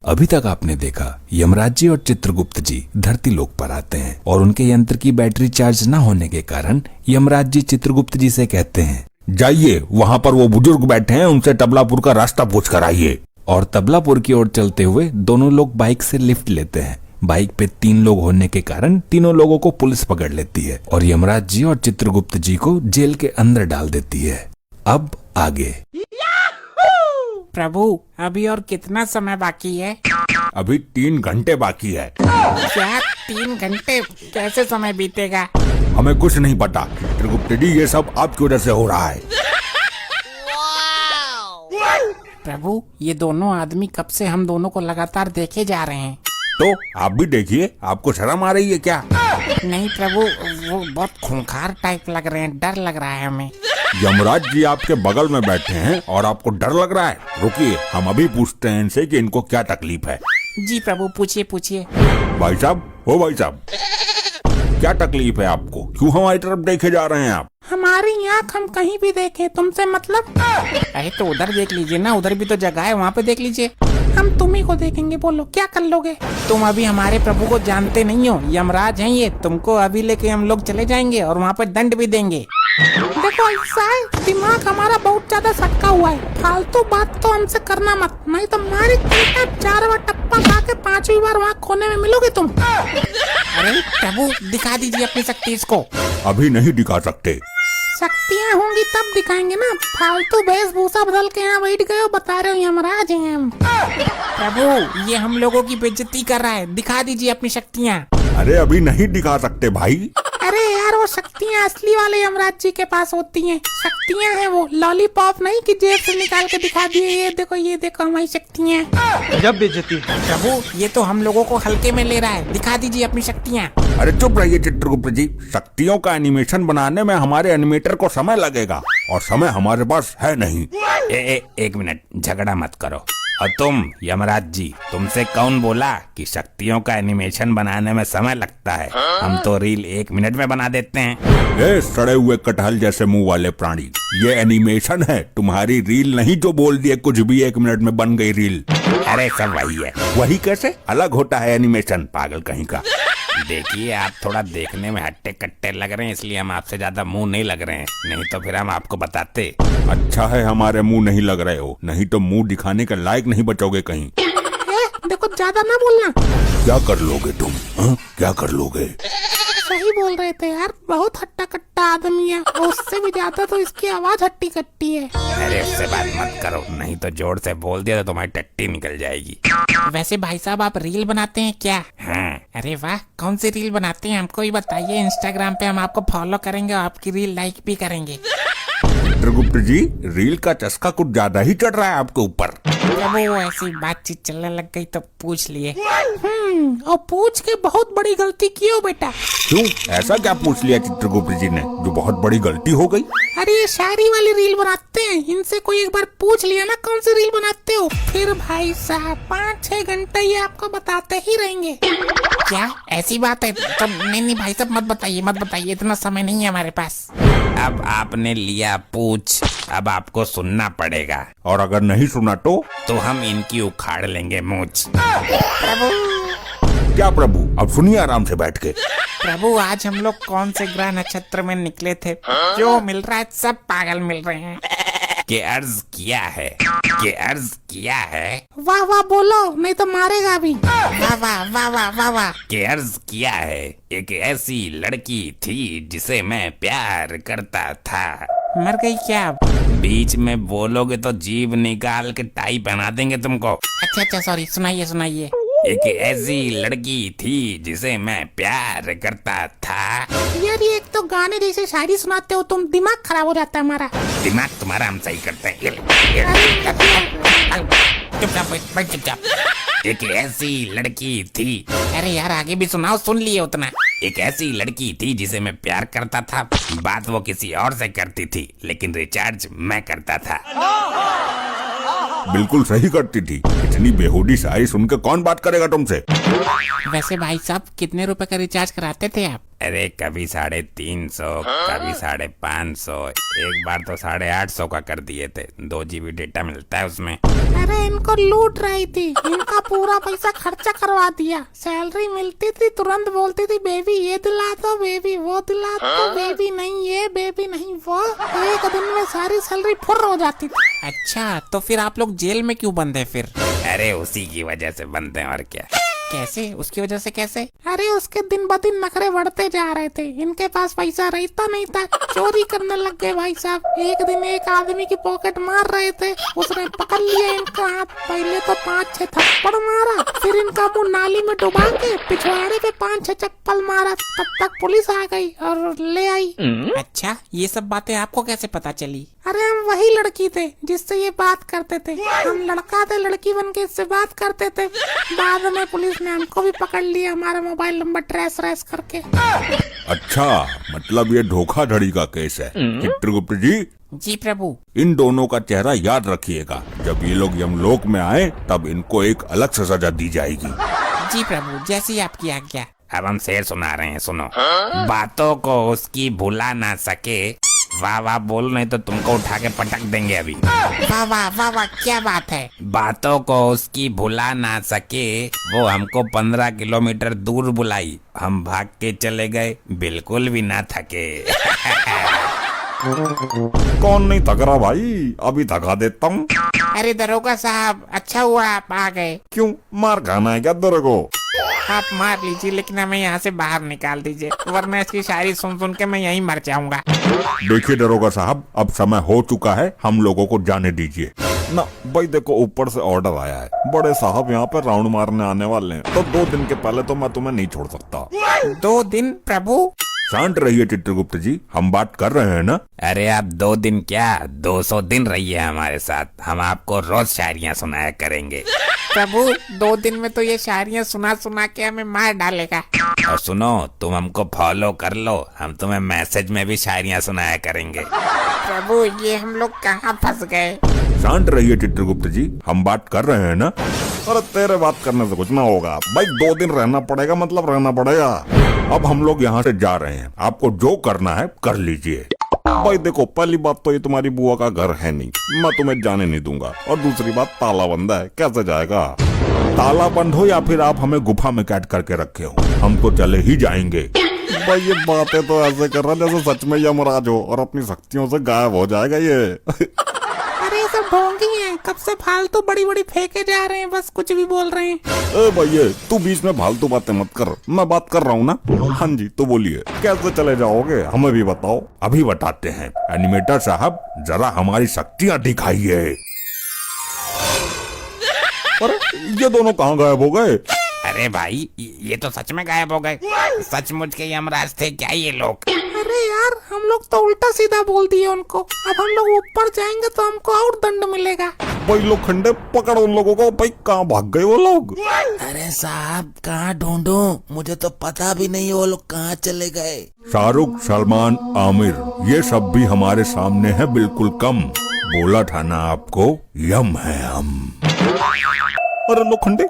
अभी तक आपने देखा यमराज जी और चित्रगुप्त जी धरती लोक पर आते हैं और उनके यंत्र की बैटरी चार्ज न होने के कारण यमराज जी चित्रगुप्त जी से कहते हैं, जाइए वहाँ पर वो बुजुर्ग बैठे हैं, उनसे तबलापुर का रास्ता पूछ कर आइए। और तबलापुर की ओर चलते हुए दोनों लोग बाइक से लिफ्ट लेते हैं। बाइक पे 3 लोग होने के कारण तीनों लोगों को पुलिस पकड़ लेती है और यमराज जी और चित्रगुप्त जी को जेल के अंदर डाल देती है। अब आगे। प्रभु अभी और कितना समय बाकी है? अभी 3 घंटे बाकी है। क्या 3 घंटे? कैसे समय बीतेगा? हमें कुछ नहीं पता चित्रगुप्त जी, ये सब आपकी वजह से हो रहा है। प्रभु ये दोनों आदमी कब से हम दोनों को लगातार देखे जा रहे हैं। तो आप भी देखिए, आपको शर्म आ रही है क्या? नहीं प्रभु, वो बहुत खूंखार टाइप लग रहे हैं, डर लग रहा है हमें। यमराज जी आपके बगल में बैठे हैं और आपको डर लग रहा है? रुकिए, हम अभी पूछते हैं इनसे कि इनको क्या तकलीफ है। जी प्रभु पूछिए पूछिए। भाई साहब, ओ भाई साहब, क्या तकलीफ है आपको? क्यों हमारी तरफ देखे जा रहे हैं आप? हमारी आँख हम कहीं भी देखे, तुमसे मतलब? अरे तो उधर देख लीजिए ना, उधर भी तो जगह है, वहाँ पे देख लीजिए। हम तुम्ही को देखेंगे, बोलो क्या कर लोगे? तुम अभी हमारे प्रभु को जानते नहीं हो, यमराज हैं ये। तुमको अभी लेके हम लोग चले जाएंगे और वहाँ पे दंड भी देंगे। देखो ऐसा है, दिमाग हमारा बहुत ज्यादा सटका हुआ है। फालतू बात तो हमसे करना मत, नहीं तो हमारी 4 बार टप्पा खा के 5वीं बार वहाँ खोने में मिलोगे तुम। अरे प्रभु दिखा दीजिए अपनी शक्ति इसको। अभी नहीं दिखा सकते। शक्तियाँ होंगी तब दिखाएंगे ना। फालतू वेशभूषा बदल के यहाँ बैठ गए हो, बता रहे हो यमराज हैं हम। प्रभु ये हम लोगों की बेइज्जती कर रहा है, दिखा दीजिए अपनी शक्तियाँ। अरे अभी नहीं दिखा सकते भाई। अरे यार वो शक्तियाँ असली वाले यमराज जी के पास होती हैं। शक्तियाँ हैं वो, लॉलीपॉप नहीं कि जेब से निकाल के दिखा दिए ये देखो हमारी शक्तियाँ। गजब बेइज्जती। प्रभु ये तो हम लोगों को हल्के में ले रहा है, दिखा दीजिए अपनी शक्तियाँ। अरे चुप रहिए चित्रगुप्त जी, शक्तियों का एनिमेशन बनाने में हमारे एनिमेटर को समय लगेगा और समय हमारे पास है नहीं। एक मिनट, झगड़ा मत करो। और तुम यमराज जी, तुमसे कौन बोला कि शक्तियों का एनिमेशन बनाने में समय लगता है? हम तो रील 1 मिनट में बना देते हैं। ये सड़े हुए कटहल जैसे मुंह वाले प्राणी, ये एनिमेशन है, तुम्हारी रील नहीं जो बोल दिए कुछ भी 1 मिनट में बन गई रील। अरे सब वही है। वही कैसे? अलग होता है एनिमेशन, पागल कहीं का। देखिए आप थोड़ा देखने में हट्टे कट्टे लग रहे हैं, इसलिए हम आपसे ज्यादा मुंह नहीं लग रहे हैं, नहीं तो फिर हम आपको बताते। अच्छा है हमारे मुंह नहीं लग रहे हो, नहीं तो मुंह दिखाने के लायक नहीं बचोगे कहीं। देखो ज्यादा ना बोलना। क्या कर लोगे तुम? क्या कर लोगे? सही बोल रहे थे यार, बहुत हट्टा कट्टा आदमी है, उससे भी ज्यादा तो इसकी आवाज हट्टी कट्टी है। अरे उससे बात मत करो, नहीं तो जोर से बोल दिया तो तुम्हारी टट्टी निकल जाएगी। वैसे भाई साहब आप रील बनाते हैं क्या? हाँ। अरे वाह, कौन सी रील बनाते हैं हमको ही बताइए। इंस्टाग्राम पे हम आपको फॉलो करेंगे और आपकी रील लाइक भी करेंगे। चित्रगुप्त जी, रील का चस्का कुछ ज्यादा ही चढ़ रहा है आपके ऊपर। जब वो ऐसी बातचीत चलने लग गई तो पूछ लिए। और पूछ के बहुत बड़ी गलती की हो बेटा। क्यों? ऐसा क्या पूछ लिया चित्रगुप्त जी ने जो बहुत बड़ी गलती हो गई? अरे ये शायरी वाली रील बनाते हैं, इनसे कोई एक बार पूछ लिया ना कौन सी रील बनाते हो, फिर भाई साहब 5-6 घंटे ये आपको बताते ही रहेंगे। क्या ऐसी बात है? तो नहीं भाई साहब मत बताइए, इतना समय नहीं है हमारे पास। अब आपने लिया पूछ, अब आपको सुनना पड़ेगा, और अगर नहीं सुना तो हम इनकी उखाड़ लेंगे मूंछ। क्या प्रभु? अब सुनिए आराम से बैठ के। प्रभु आज हम लोग कौन से ग्रह नक्षत्र में निकले थे? जो मिल रहा है सब पागल मिल रहे हैं। के अर्ज किया है। वाह वाह बोलो, नहीं तो मारेगा भी। वाह वाह वाह वाह वाह वाह। के अर्ज किया है, एक ऐसी लड़की थी जिसे मैं प्यार करता था। मर गई क्या अब? बीच में बोलोगे तो जीभ निकाल के टाई पहना देंगे तुमको। अच्छा सॉरी, सुनाइए। एक ऐसी लड़की थी जिसे मैं प्यार करता था। यार ये एक तो गाने जैसे शायरी सुनाते हो तुम, दिमाग खराब हो जाता है हमारा। दिमाग तुम्हारा हम सही करते हैं। चुपचाप। एक ऐसी लड़की थी। अरे यार आगे भी सुनाओ, सुन लिए उतना। एक ऐसी लड़की थी जिसे मैं प्यार करता था। बात वो किसी और से करती थी, लेकिन रिचार्ज मैं करता था। बिल्कुल सही करती थी। इतनी बेहुदी शायरी सुन के कौन बात करेगा तुमसे? वैसे भाई साहब कितने रुपए का रिचार्ज कराते थे आप? अरे कभी 350, कभी 550, एक बार तो 850 का कर दिए थे। 2 GB डेटा मिलता है उसमें। अरे इनको लूट रही थी, इनका पूरा पैसा खर्चा करवा दिया। सैलरी मिलती थी तुरंत बोलती थी बेबी ये दिला दो, बेबी वो दिला दो, बेबी नहीं ये, बेबी नहीं वो। एक दिन में सारी सैलरी फुर्र हो जाती थी। अच्छा तो फिर आप लोग जेल में क्यों बंद है फिर? अरे उसी की वजह से बनते हैं और क्या। कैसे? उसकी वजह से कैसे? अरे उसके दिन ब दिन नखरे बढ़ते जा रहे थे, इनके पास पैसा रहता नहीं था, चोरी करने लग गए भाई साहब। एक दिन एक आदमी की पॉकेट मार रहे थे, उसने पकड़ लिया इनका हाथ। पहले तो 5-6 थप्पड़ मारा, फिर इनका मुंह नाली में डुबा के पिछवाड़े पे 5-6 चप्पल मारा। तब तक पुलिस आ गई और ले आई। अच्छा ये सब बातें आपको कैसे पता चली? अरे हम वही लड़की थे जिससे ये बात करते थे। हम लड़का थे, लड़की बन के इससे बात करते थे। बाद में पुलिस ने हमको भी पकड़ लिया, हमारा मोबाइल नंबर ट्रेस करके। अच्छा, मतलब ये धोखाधड़ी का केस है। चित्रगुप्त जी। जी प्रभु। इन दोनों का चेहरा याद रखिएगा। जब ये लोग यमलोक में आए तब इनको एक अलग से सजा दी जाएगी। जी प्रभु, जैसी आपकी आज्ञा। अब हम शेर सुना रहे हैं, सुनो। बातों को उसकी भुला ना सके, वाह वाह बोल, नहीं तो तुमको उठा के पटक देंगे अभी। वाह वाह वाह वाह, क्या बात है। बातों को उसकी भुला ना सके, वो हमको 15 किलोमीटर दूर बुलाई, हम भाग के चले गए, बिल्कुल भी ना थके। कौन नहीं थक रहा भाई, अभी थका देता हूँ। अरे दरोगा साहब, अच्छा हुआ आप आ गए। क्यों, मार खाना है क्या तेरे को? आप मार लीजिए लेकिन हमें यहाँ से बाहर निकाल दीजिए, वरना इसकी शायरी सुन सुन के मैं यहीं मर जाऊंगा। देखिए दरोगा साहब, अब समय हो चुका है, हम लोगों को जाने दीजिए ना। भाई देखो, ऊपर से ऑर्डर आया है, बड़े साहब यहाँ पे राउंड मारने आने वाले हैं, तो 2 दिन के पहले तो मैं तुम्हें नहीं छोड़ सकता। 2 दिन प्रभु? शांत रहिए चित्रगुप्त जी, हम बात कर रहे हैं ना। अरे आप 2 दिन क्या 200 दिन रहिए हमारे साथ, हम आपको रोज शायरियाँ सुनाया करेंगे। प्रभु 2 दिन में तो ये शायरियाँ सुना सुना के हमें मार डालेगा। और सुनो, तुम हमको फॉलो कर लो, हम तुम्हें मैसेज में भी शायरियाँ सुनाया करेंगे। प्रभु ये हम लोग कहाँ फंस गए? शांत रहिए चित्रगुप्त जी, हम बात कर रहे हैं ना। अरे तेरे बात करने से कुछ ना होगा भाई, 2 दिन रहना पड़ेगा, मतलब रहना पड़ेगा। अब हम लोग यहाँ से जा रहे हैं, आपको जो करना है कर लीजिए। भाई देखो, पहली बात तो ये तुम्हारी बुआ का घर है नहीं, मैं तुम्हें जाने नहीं दूंगा। और दूसरी बात, ताला बंद है, कैसे जाएगा? ताला बंद हो या फिर आप हमें गुफा में कैद करके रखे हो, हम तो चले ही जाएंगे। भाई ये बातें तो ऐसे कर रहा है जैसे सच में यमराज हो और अपनी शक्तियों से गायब हो जाएगा ये। अरे सब ढोंगी हैं, कब से फालतू बड़ी बड़ी फेंके जा रहे हैं, बस कुछ भी बोल रहे हैं। ए भैया, तू बीच में फालतू बातें मत कर, मैं बात कर रहा हूँ ना। हाँ जी, तो बोलिए कैसे चले जाओगे, हमें भी बताओ। अभी बताते हैं। एनिमेटर साहब, जरा हमारी शक्तियाँ दिखाइए। अरे ये दोनों कहाँ गायब हो गए? अरे भाई ये तो सच में गायब हो गए, सचमुच के यमराज थे क्या ये लोग? अरे यार, हम लोग तो उल्टा सीधा बोल दिए उनको। अब हम लोग ऊपर जाएंगे तो हमको और दंड मिलेगा। भाई लोग खंडे पकड़ो उन लोगों को। भाई कहाँ भाग गए वो लोग? अरे साहब कहाँ ढूंढूं, मुझे तो पता भी नहीं वो लोग कहाँ चले गए। शाहरुख, सलमान, आमिर, ये सब भी हमारे सामने है, बिल्कुल कम। बोला था ना आपको, यम है हम। अरे लोखंडे,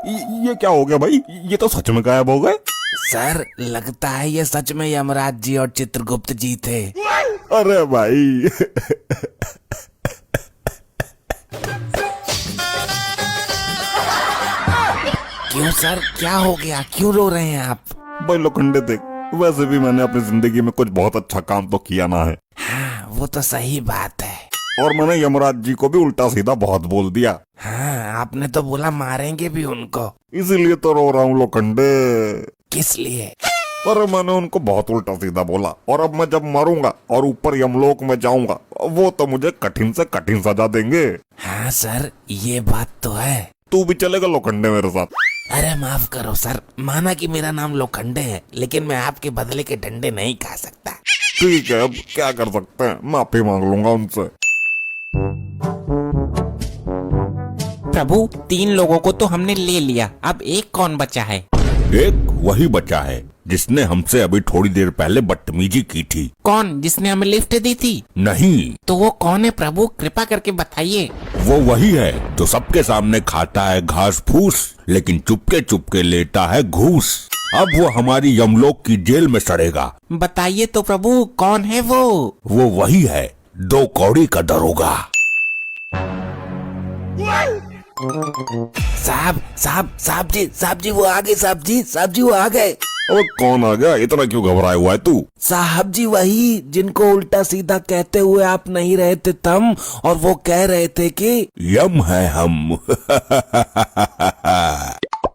ये क्या हो गया भाई, ये तो सच में गायब हो गए। सर लगता है ये सच में यमराज जी और चित्रगुप्त जी थे। अरे भाई क्यों सर, क्या हो गया, क्यों रो रहे हैं आप? भाई लोखंडे देख, वैसे भी मैंने अपनी जिंदगी में कुछ बहुत अच्छा काम तो किया ना है। हाँ वो तो सही बात है। और मैंने यमराज जी को भी उल्टा सीधा बहुत बोल दिया। हाँ आपने तो बोला मारेंगे भी उनको। इसीलिए तो रो रहा हूँ लोखंडे। किस लिए? अरे मैंने उनको बहुत उल्टा सीधा बोला, और अब मैं जब मरूंगा और ऊपर यमलोक में जाऊंगा, वो तो मुझे कठिन से कठिन सजा देंगे। हाँ सर ये बात तो है। तू भी चलेगा लोखंडे मेरे साथ? अरे माफ करो सर, माना कि मेरा नाम लोखंडे है, लेकिन मैं आपके बदले के डंडे नहीं खा सकता। ठीक है, अब क्या कर सकते हैं, माफी मांग लूंगा उनसे। प्रभु 3 लोगों को तो हमने ले लिया, अब एक कौन बचा है? एक वही बचा है जिसने हमसे अभी थोड़ी देर पहले बदतमीजी की थी। कौन, जिसने हमें लिफ्ट दी थी? नहीं। तो वो कौन है प्रभु, कृपा करके बताइए। वो वही है जो सबके सामने खाता है घास फूस, लेकिन चुपके चुपके लेता है घूस। अब वो हमारी यमलोक की जेल में सड़ेगा। बताइए तो प्रभु, कौन है वो? वो वही है, 2 कौड़ी का दरोगा। साहब जी वो आ गए, साहब जी वो आ गए। अबे कौन आ गया? इतना क्यों घबराया हुआ है तू? साहब जी वही जिनको उल्टा सीधा कहते हुए आप नहीं रहे थे तम, और वो कह रहे थे कि यम है हम।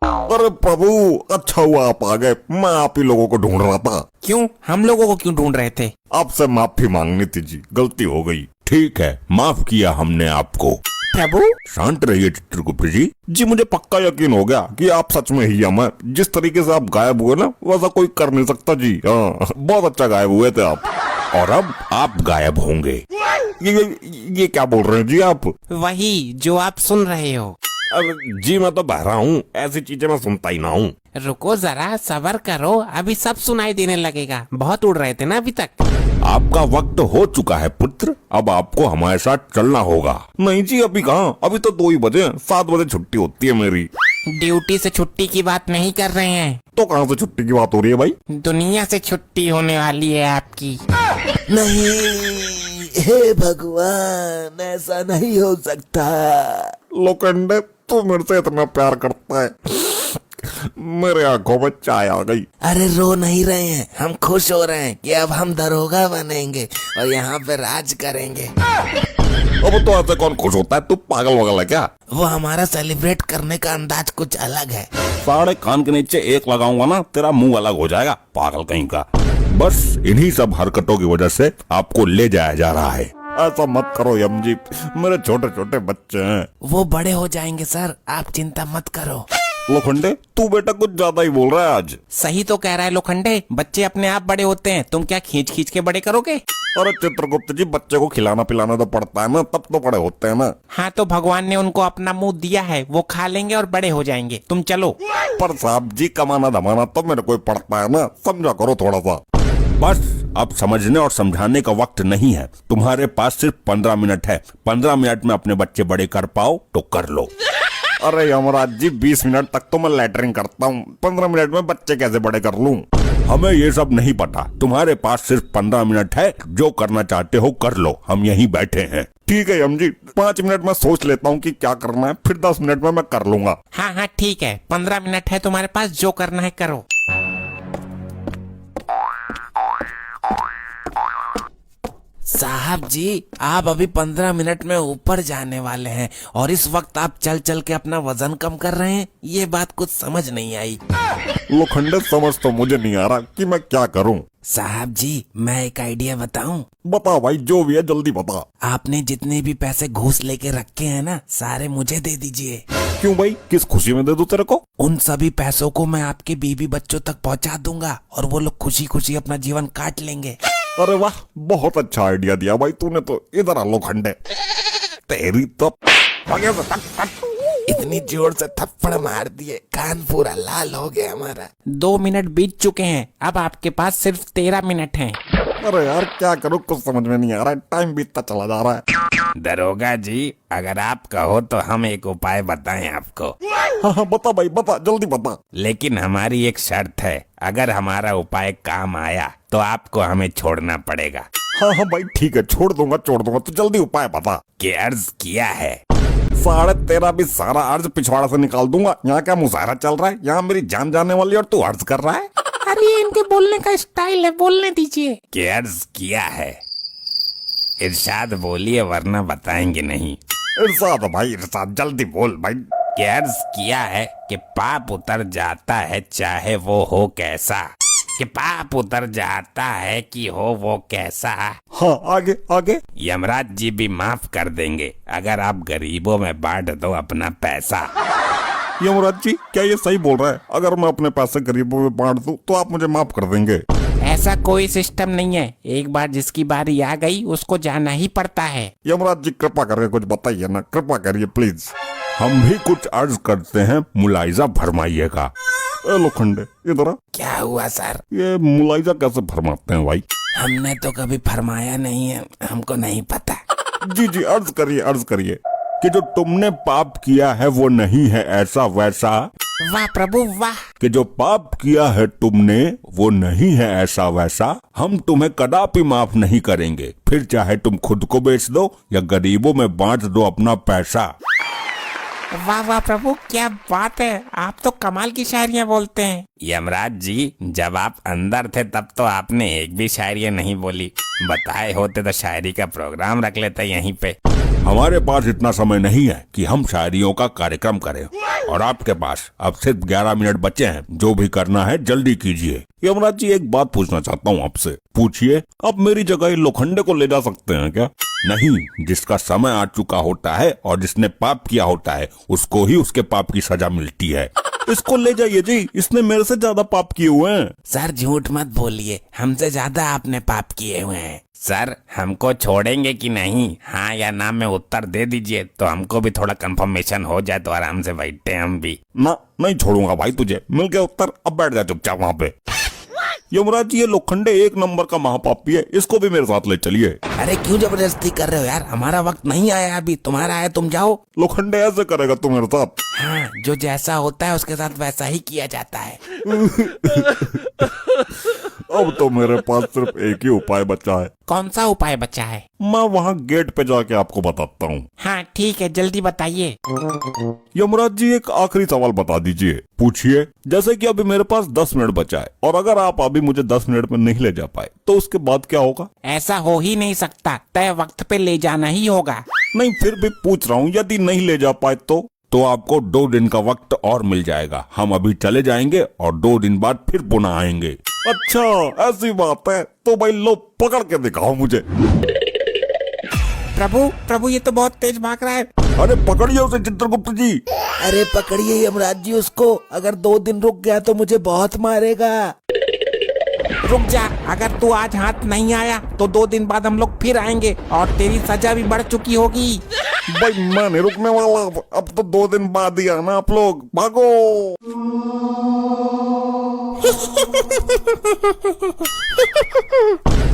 अरे प्रभु, अच्छा हुआ आप आ गए। मैं आप ही लोगों को ढूंढ रहा था। क्यों? हम लोगों को क्यों ढूंढ रहे थे? आपसे माफी मांगनी थी जी, गलती हो गई। ठीक है, माफ किया हमने आपको। प्रभु, शांत रहिए चित्रगुप्त जी। जी मुझे पक्का यकीन हो गया कि आप सच में ही यम है। जिस तरीके से आप गायब हुए ना, वैसा कोई कर नहीं सकता जी। हाँ, बहुत अच्छा गायब हुए थे आप। और अब आप गायब होंगे। ये क्या बोल रहे हैं जी आप? वही जो आप सुन रहे हो। अरे जी मैं तो बहरा हूँ, ऐसी चीजें मैं सुनता ही ना हूँ। रुको जरा, सबर करो, अभी सब सुनाई देने लगेगा। बहुत उड़ रहे थे ना अभी तक। आपका वक्त हो चुका है पुत्र, अब आपको हमारे साथ चलना होगा। नहीं जी अभी कहाँ, अभी तो 2 ही बजे, 7 बजे छुट्टी होती है मेरी। ड्यूटी से छुट्टी की बात नहीं कर रहे हैं, तो कहाँ से छुट्टी की बात हो रही है भाई? दुनिया से छुट्टी होने वाली है आपकी। नहीं, हे भगवान, ऐसा नहीं हो सकता। लोखंडे, तू मेरे से इतना प्यार करता है, मेरे आंखों में चाय आ गई। अरे रो नहीं रहे हैं, हम खुश हो रहे हैं कि अब हम दरोगा बनेंगे और यहाँ पे राज करेंगे। अब तो ऐसे कौन खुश होता है? तू पागल वगल है क्या? वो हमारा सेलिब्रेट करने का अंदाज कुछ अलग है। साढ़े कान के नीचे एक लगाऊंगा ना, तेरा मुंह अलग हो जाएगा, पागल कहीं का। बस इन्हीं सब हरकतों की वजह से आपको ले जाया जा रहा है। ऐसा मत करो यम जी, मेरे छोटे छोटे बच्चे हैं। वो बड़े हो जाएंगे सर, आप चिंता मत करो। लोखंडे, तू बेटा कुछ ज्यादा ही बोल रहा है आज। सही तो कह रहा है लोखंडे, बच्चे अपने आप बड़े होते हैं, तुम क्या खींच खींच के बड़े करोगे? अरे चित्रगुप्त जी, बच्चे को खिलाना पिलाना तो पड़ता है ना, तब तो बड़े होते हैं ना। हाँ तो भगवान ने उनको अपना मुंह दिया है, वो खा लेंगे और बड़े हो जाएंगे। तुम चलो। पर साहब जी, कमाना धमाना तो मेरे को पड़ता है ना, समझा करो थोड़ा सा। बस अब समझने और समझाने का वक्त नहीं है, तुम्हारे पास सिर्फ 15 मिनट है। 15 मिनट में अपने बच्चे बड़े कर पाओ तो कर लो। अरे यमराज जी, 20 मिनट तक तो मैं लैटरिंग करता हूँ, 15 मिनट में बच्चे कैसे बड़े कर लूँ? हमें ये सब नहीं पता, तुम्हारे पास सिर्फ 15 मिनट है, जो करना चाहते हो कर लो, हम यहीं बैठे हैं। ठीक है यम जी, 5 मिनट में सोच लेता हूँ कि क्या करना है, फिर 10 मिनट में मैं कर लूंगा। हाँ हाँ ठीक है, 15 मिनट है तुम्हारे पास, जो करना है करो। साहब जी, आप अभी 15 मिनट में ऊपर जाने वाले हैं और इस वक्त आप चल चल के अपना वजन कम कर रहे हैं। ये बात कुछ समझ नहीं आई। लोखंडे, समझ तो मुझे नहीं आ रहा कि मैं क्या करूं। साहब जी, मैं एक आइडिया बताऊं? बता भाई, जो भी है जल्दी बता। आपने जितने भी पैसे घूस लेके रखे हैं ना, सारे मुझे दे दीजिए। क्यों भाई, किस खुशी में दे दूं तेरे को? उन सभी पैसों को मैं आपके बीवी बच्चों तक पहुंचा दूंगा और वो लोग खुशी खुशी अपना जीवन काट लेंगे। अरे वाह, बहुत अच्छा आइडिया दिया भाई तूने तो। इधर आ लोखंडे, तेरी तो इतनी जोर से थप्पड़ मार दिए, कान पूरा लाल हो गया हमारा। 2 मिनट बीत चुके हैं, अब आपके पास सिर्फ 13 मिनट हैं। अरे यार क्या करूं, कुछ समझ में नहीं आ रहा है, टाइम बीतता चला जा रहा है। दरोगा जी, अगर आप कहो तो हम एक उपाय बताएं आपको। हाँ हाँ बता भाई, बता जल्दी बता। लेकिन हमारी एक शर्त है, अगर हमारा उपाय काम आया तो आपको हमें छोड़ना पड़ेगा। हाँ हाँ भाई ठीक है, छोड़ दूंगा, तो जल्दी उपाय बता। कि अर्ज किया है। 13.5 भी सारा अर्ज पिछवाड़ा से निकाल दूंगा। यहाँ क्या मुजाहरा चल रहा है? यहाँ मेरी जान जाने वाली और तू अर्ज कर रहा है? अरे ये इनके बोलने का स्टाइल है, बोलने दीजिए। कि अर्ज किया है। इरशाद बोलिए वरना बताएंगे नहीं। इरशाद भाई, इरशाद जल्दी बोल भाई। कि अर्ज किया है कि पाप उतर जाता है चाहे वो हो कैसा। कि पाप उतर जाता है कि हो वो कैसा। हाँ आगे आगे। यमराज जी भी माफ कर देंगे अगर आप गरीबों में बांट दो अपना पैसा। यमराज जी, क्या ये सही बोल रहा है? अगर मैं अपने पैसे गरीबों में बांट दूं तो आप मुझे माफ कर देंगे? ऐसा कोई सिस्टम नहीं है, एक बार जिसकी बारी आ गई उसको जाना ही पड़ता है। यमराज जी कृपा करके कुछ बताइए ना, कृपा करिए प्लीज। हम भी कुछ अर्ज करते हैं, मुलाइजा फरमाइएगा। लोखंडे इधर आ। क्या हुआ सर? ये मुलाइजा कैसे फरमाते हैं भाई? हमने तो कभी फरमाया नहीं है, हमको नहीं पता। जी जी, अर्ज करिए कि जो तुमने पाप किया है वो नहीं है ऐसा वैसा। वाह प्रभु वाह। कि जो पाप किया है तुमने वो नहीं है ऐसा वैसा, हम तुम्हें कदापि माफ नहीं करेंगे, फिर चाहे तुम खुद को बेच दो या गरीबों में बांट दो अपना पैसा। वाह वाह प्रभु, क्या बात है, आप तो कमाल की शायरियाँ बोलते हैं। यमराज जी, जब आप अंदर थे तब तो आपने एक भी शायरी नहीं बोली। बताए होते तो शायरी का प्रोग्राम रख लेते यहीं पे। हमारे पास इतना समय नहीं है कि हम शायरियों का कार्यक्रम करें, और आपके पास अब सिर्फ 11 मिनट बचे हैं। जो भी करना है जल्दी कीजिए। यमराज जी, एक बात पूछना चाहता हूँ आपसे। पूछिए। आप मेरी जगह ये लोखंडे को ले जा सकते हैं क्या? नहीं, जिसका समय आ चुका होता है और जिसने पाप किया होता है उसको ही उसके पाप की सजा मिलती है। इसको ले जाइए जी, इसने मेरे से ज्यादा पाप किए हुए हैं। सर झूठ मत बोलिए, हमसे ज्यादा आपने पाप किए हुए हैं। सर, हमको छोड़ेंगे कि नहीं? हाँ या ना में उत्तर दे दीजिए तो हमको भी थोड़ा कंफर्मेशन हो जाए, तो आराम से बैठे हम भी। ना, नहीं छोड़ूंगा भाई तुझे। मिल गया उत्तर, अब बैठ जा चुपचाप वहाँ पे। यमराज जी, ये लोखंडे एक नंबर का महापापी है, इसको भी मेरे साथ ले चलिए। अरे क्यों जबरदस्ती कर रहे हो यार, हमारा वक्त नहीं आया अभी, तुम्हारा है, तुम जाओ। लोखंडे ऐसे करेगा तू मेरे साथ? हाँ, जो जैसा होता है उसके साथ वैसा ही किया जाता है। अब तो मेरे पास सिर्फ एक ही उपाय बचा है। कौन सा उपाय बचा है? मैं वहाँ गेट पे जाके आपको बताता हूँ। हाँ ठीक है, जल्दी बताइए। यमराज जी, एक आखिरी सवाल बता दीजिए। पूछिए। जैसे कि अभी मेरे पास 10 मिनट बचा है, और अगर आप अभी मुझे 10 मिनट में नहीं ले जा पाए तो उसके बाद क्या होगा? ऐसा हो ही नहीं सकता, तय वक्त पे ले जाना ही होगा। नहीं, फिर भी पूछ रहा हूँ, यदि नहीं ले जा पाए तो आपको 2 दिन का वक्त और मिल जाएगा। हम अभी चले जाएंगे और 2 दिन बाद फिर पुनः आएंगे। अच्छा, ऐसी बात है तो भाई लो, पकड़ के दिखाओ मुझे। प्रभु प्रभु, ये तो बहुत तेज भाग रहा है। अरे पकड़िए उसे चित्रगुप्त जी। अरे पकड़िए यमराज जी उसको, अगर 2 दिन रुक गया तो मुझे बहुत मारेगा। रुक जा, अगर तू आज हाथ नहीं आया तो 2 दिन बाद हम लोग फिर आएंगे और तेरी सजा भी बढ़ चुकी होगी। भाई मैं नहीं रुकने वाला, अब तो 2 दिन बाद ही आना आप लोग, भागो।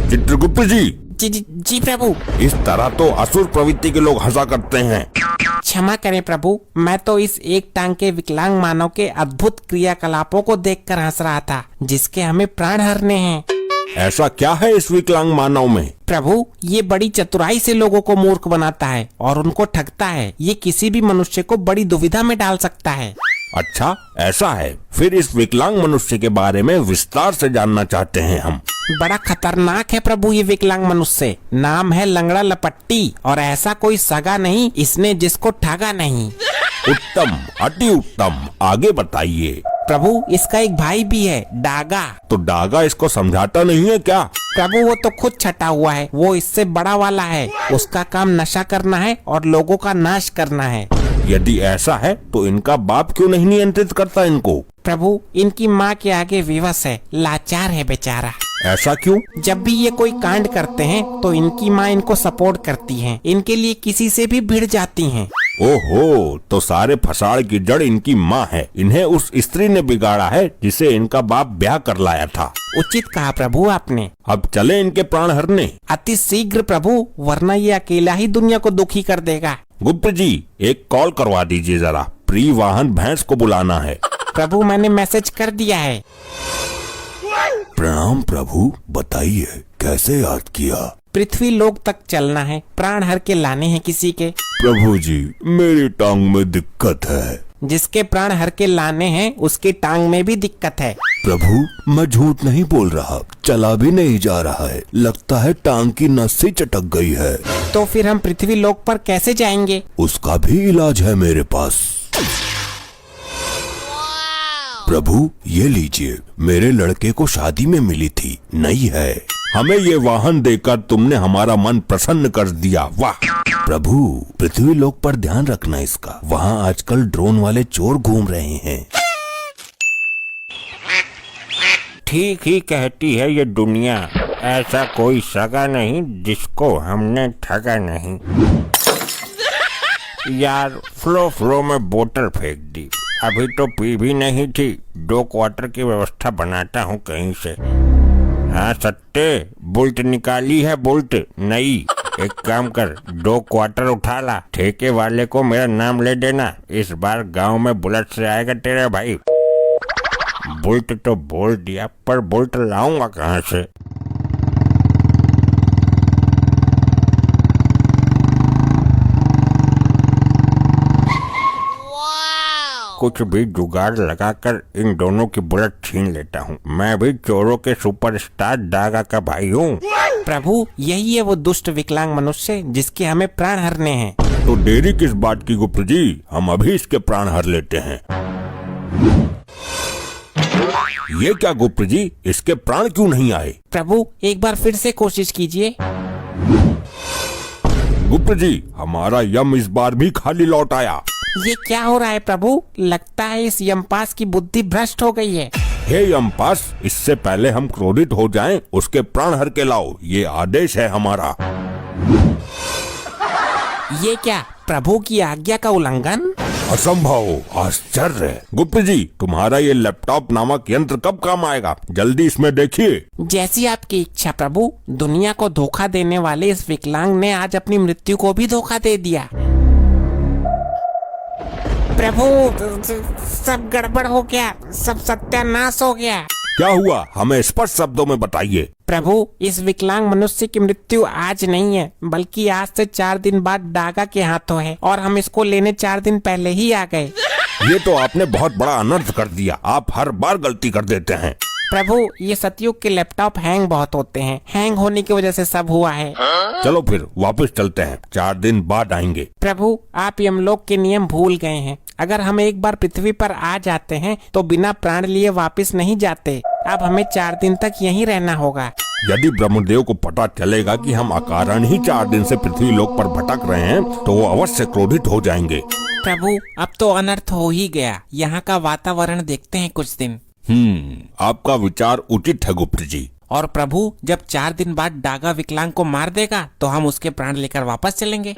चित्रगुप्त जी, जी प्रभु। इस तरह तो असुर प्रवृत्ति के लोग हंसा करते हैं। क्षमा करें प्रभु, मैं तो इस एक टांग के विकलांग मानव के अद्भुत क्रियाकलापों को देखकर हंस रहा था, जिसके हमें प्राण हरने हैं। ऐसा क्या है इस विकलांग मानव में? प्रभु, ये बड़ी चतुराई से लोगों को मूर्ख बनाता है और उनको ठगता है। ये किसी भी मनुष्य को बड़ी दुविधा में डाल सकता है। अच्छा, ऐसा है। फिर इस विकलांग मनुष्य के बारे में विस्तार से जानना चाहते हैं हम। बड़ा खतरनाक है प्रभु ये विकलांग मनुष्य। नाम है लंगड़ा लपट्टी, और ऐसा कोई सगा नहीं इसने जिसको ठगा नहीं। उत्तम, अति उत्तम, आगे बताइए। प्रभु, इसका एक भाई भी है, डागा। तो डागा इसको समझाता नहीं है क्या? प्रभु, वो तो खुद छटा हुआ है, वो इससे बड़ा वाला है। उसका काम नशा करना है और लोगों का नाश करना है। यदि ऐसा है तो इनका बाप क्यों नहीं नियंत्रित करता इनको? प्रभु, इनकी माँ के आगे विवश है, लाचार है बेचारा। ऐसा क्यों? जब भी ये कोई कांड करते हैं तो इनकी माँ इनको सपोर्ट करती है, इनके लिए किसी से भी भिड़ जाती हैं। ओहो, तो सारे फसाड़ की जड़ इनकी माँ है। इन्हें उस स्त्री ने बिगाड़ा है जिसे इनका बाप ब्याह कर लाया था। उचित कहा प्रभु आपने। अब चले इनके प्राण हरने। अति शीघ्र प्रभु, वरना ये अकेला ही दुनिया को दुखी कर देगा। गुप्त जी, एक कॉल करवा दीजिए जरा, प्रियवाहन भैंस को बुलाना है। प्रभु, मैंने मैसेज कर दिया है। प्रणाम प्रभु, बताइए कैसे याद किया? पृथ्वी लोक तक चलना है, प्राण हर के लाने हैं किसी के। प्रभु जी, मेरी टांग में दिक्कत है। जिसके प्राण हर के लाने हैं उसकी टांग में भी दिक्कत है। प्रभु, मैं झूठ नहीं बोल रहा, चला भी नहीं जा रहा है, लगता है टांग की नस से चटक गई है। तो फिर हम पृथ्वी लोक पर कैसे जाएंगे? उसका भी इलाज है मेरे पास। प्रभु, ये लीजिए, मेरे लड़के को शादी में मिली थी, नई है। हमें ये वाहन देकर तुमने हमारा मन प्रसन्न कर दिया, वाह। प्रभु, पृथ्वी लोक पर ध्यान रखना इसका, वहाँ आजकल ड्रोन वाले चोर घूम रहे हैं। ठीक ही कहती है ये दुनिया, ऐसा कोई सगा नहीं जिसको हमने ठगा नहीं। यार, फ्लो में बोतल फेंक दी, अभी तो पी भी नहीं थी। 2 क्वार्टर की व्यवस्था बनाता हूँ कहीं से। हाँ सत्ते, बुल्ट निकाली है, बुल्ट नई, एक काम कर, 2 क्वार्टर उठा ला, ठेके वाले को मेरा नाम ले देना। इस बार गांव में बुलेट से आएगा तेरा भाई। बुलेट तो बोल दिया, पर बुलेट लाऊंगा कहाँ से? कुछ भी जुगाड़ लगाकर इन दोनों की बुलेट छीन लेता हूँ। मैं भी चोरों के सुपरस्टार डागा का भाई हूँ। प्रभु, यही है वो दुष्ट विकलांग मनुष्य जिसके हमें प्राण हरने हैं। तो देरी किस बात की गुप्त जी, हम अभी इसके प्राण हर लेते हैं। ये क्या गुप्त जी, इसके प्राण क्यों नहीं आए? प्रभु, एक बार फिर से कोशिश कीजिए। गुप्त जी, हमारा यम इस बार भी खाली लौट आया। ये क्या हो रहा है प्रभु? लगता है इस यमपास की बुद्धि भ्रष्ट हो गई है। हे यमपास, इससे पहले हम क्रोधित हो जाएं, उसके प्राण हर के लाओ, ये आदेश है हमारा। ये क्या प्रभु की आज्ञा का उल्लंघन? असंभव, आश्चर्य। गुप्त जी, तुम्हारा ये लैपटॉप नामक यंत्र कब काम आएगा? जल्दी इसमें देखिए। जैसी आपकी इच्छा प्रभु। दुनिया को धोखा देने वाले इस विकलांग ने आज अपनी मृत्यु को भी धोखा दे दिया। प्रभु, सब गड़बड़ हो गया, सब सत्यानाश हो गया। क्या हुआ, हमें स्पष्ट शब्दों में बताइए। प्रभु, इस विकलांग मनुष्य की मृत्यु आज नहीं है, बल्कि आज से 4 दिन बाद डागा के हाथों है, और हम इसको लेने 4 दिन पहले ही आ गए। ये तो आपने बहुत बड़ा अनर्थ कर दिया। आप हर बार गलती कर देते हैं। प्रभु, ये सतयुग के लैपटॉप हैंग बहुत होते हैं। हैंग होने की वजह से सब हुआ है। चलो फिर वापस चलते हैं, 4 दिन बाद आएंगे। प्रभु, आप यमलोक के नियम भूल गए हैं। अगर हम एक बार पृथ्वी पर आ जाते हैं तो बिना प्राण लिए वापस नहीं जाते। अब हमें 4 दिन तक यहीं रहना होगा। यदि ब्रह्मदेव को पता चलेगा कि हम अकारण ही 4 दिन से पृथ्वी लोक पर भटक रहे हैं, तो वो अवश्य क्रोधित हो जाएंगे। प्रभु, अब तो अनर्थ हो ही गया। यहाँ का वातावरण देखते हैं कुछ दिन। आपका विचार उचित है गुप्त जी। और प्रभु, जब 4 दिन बाद डागा विकलांग को मार देगा तो हम उसके प्राण लेकर वापस चलेंगे।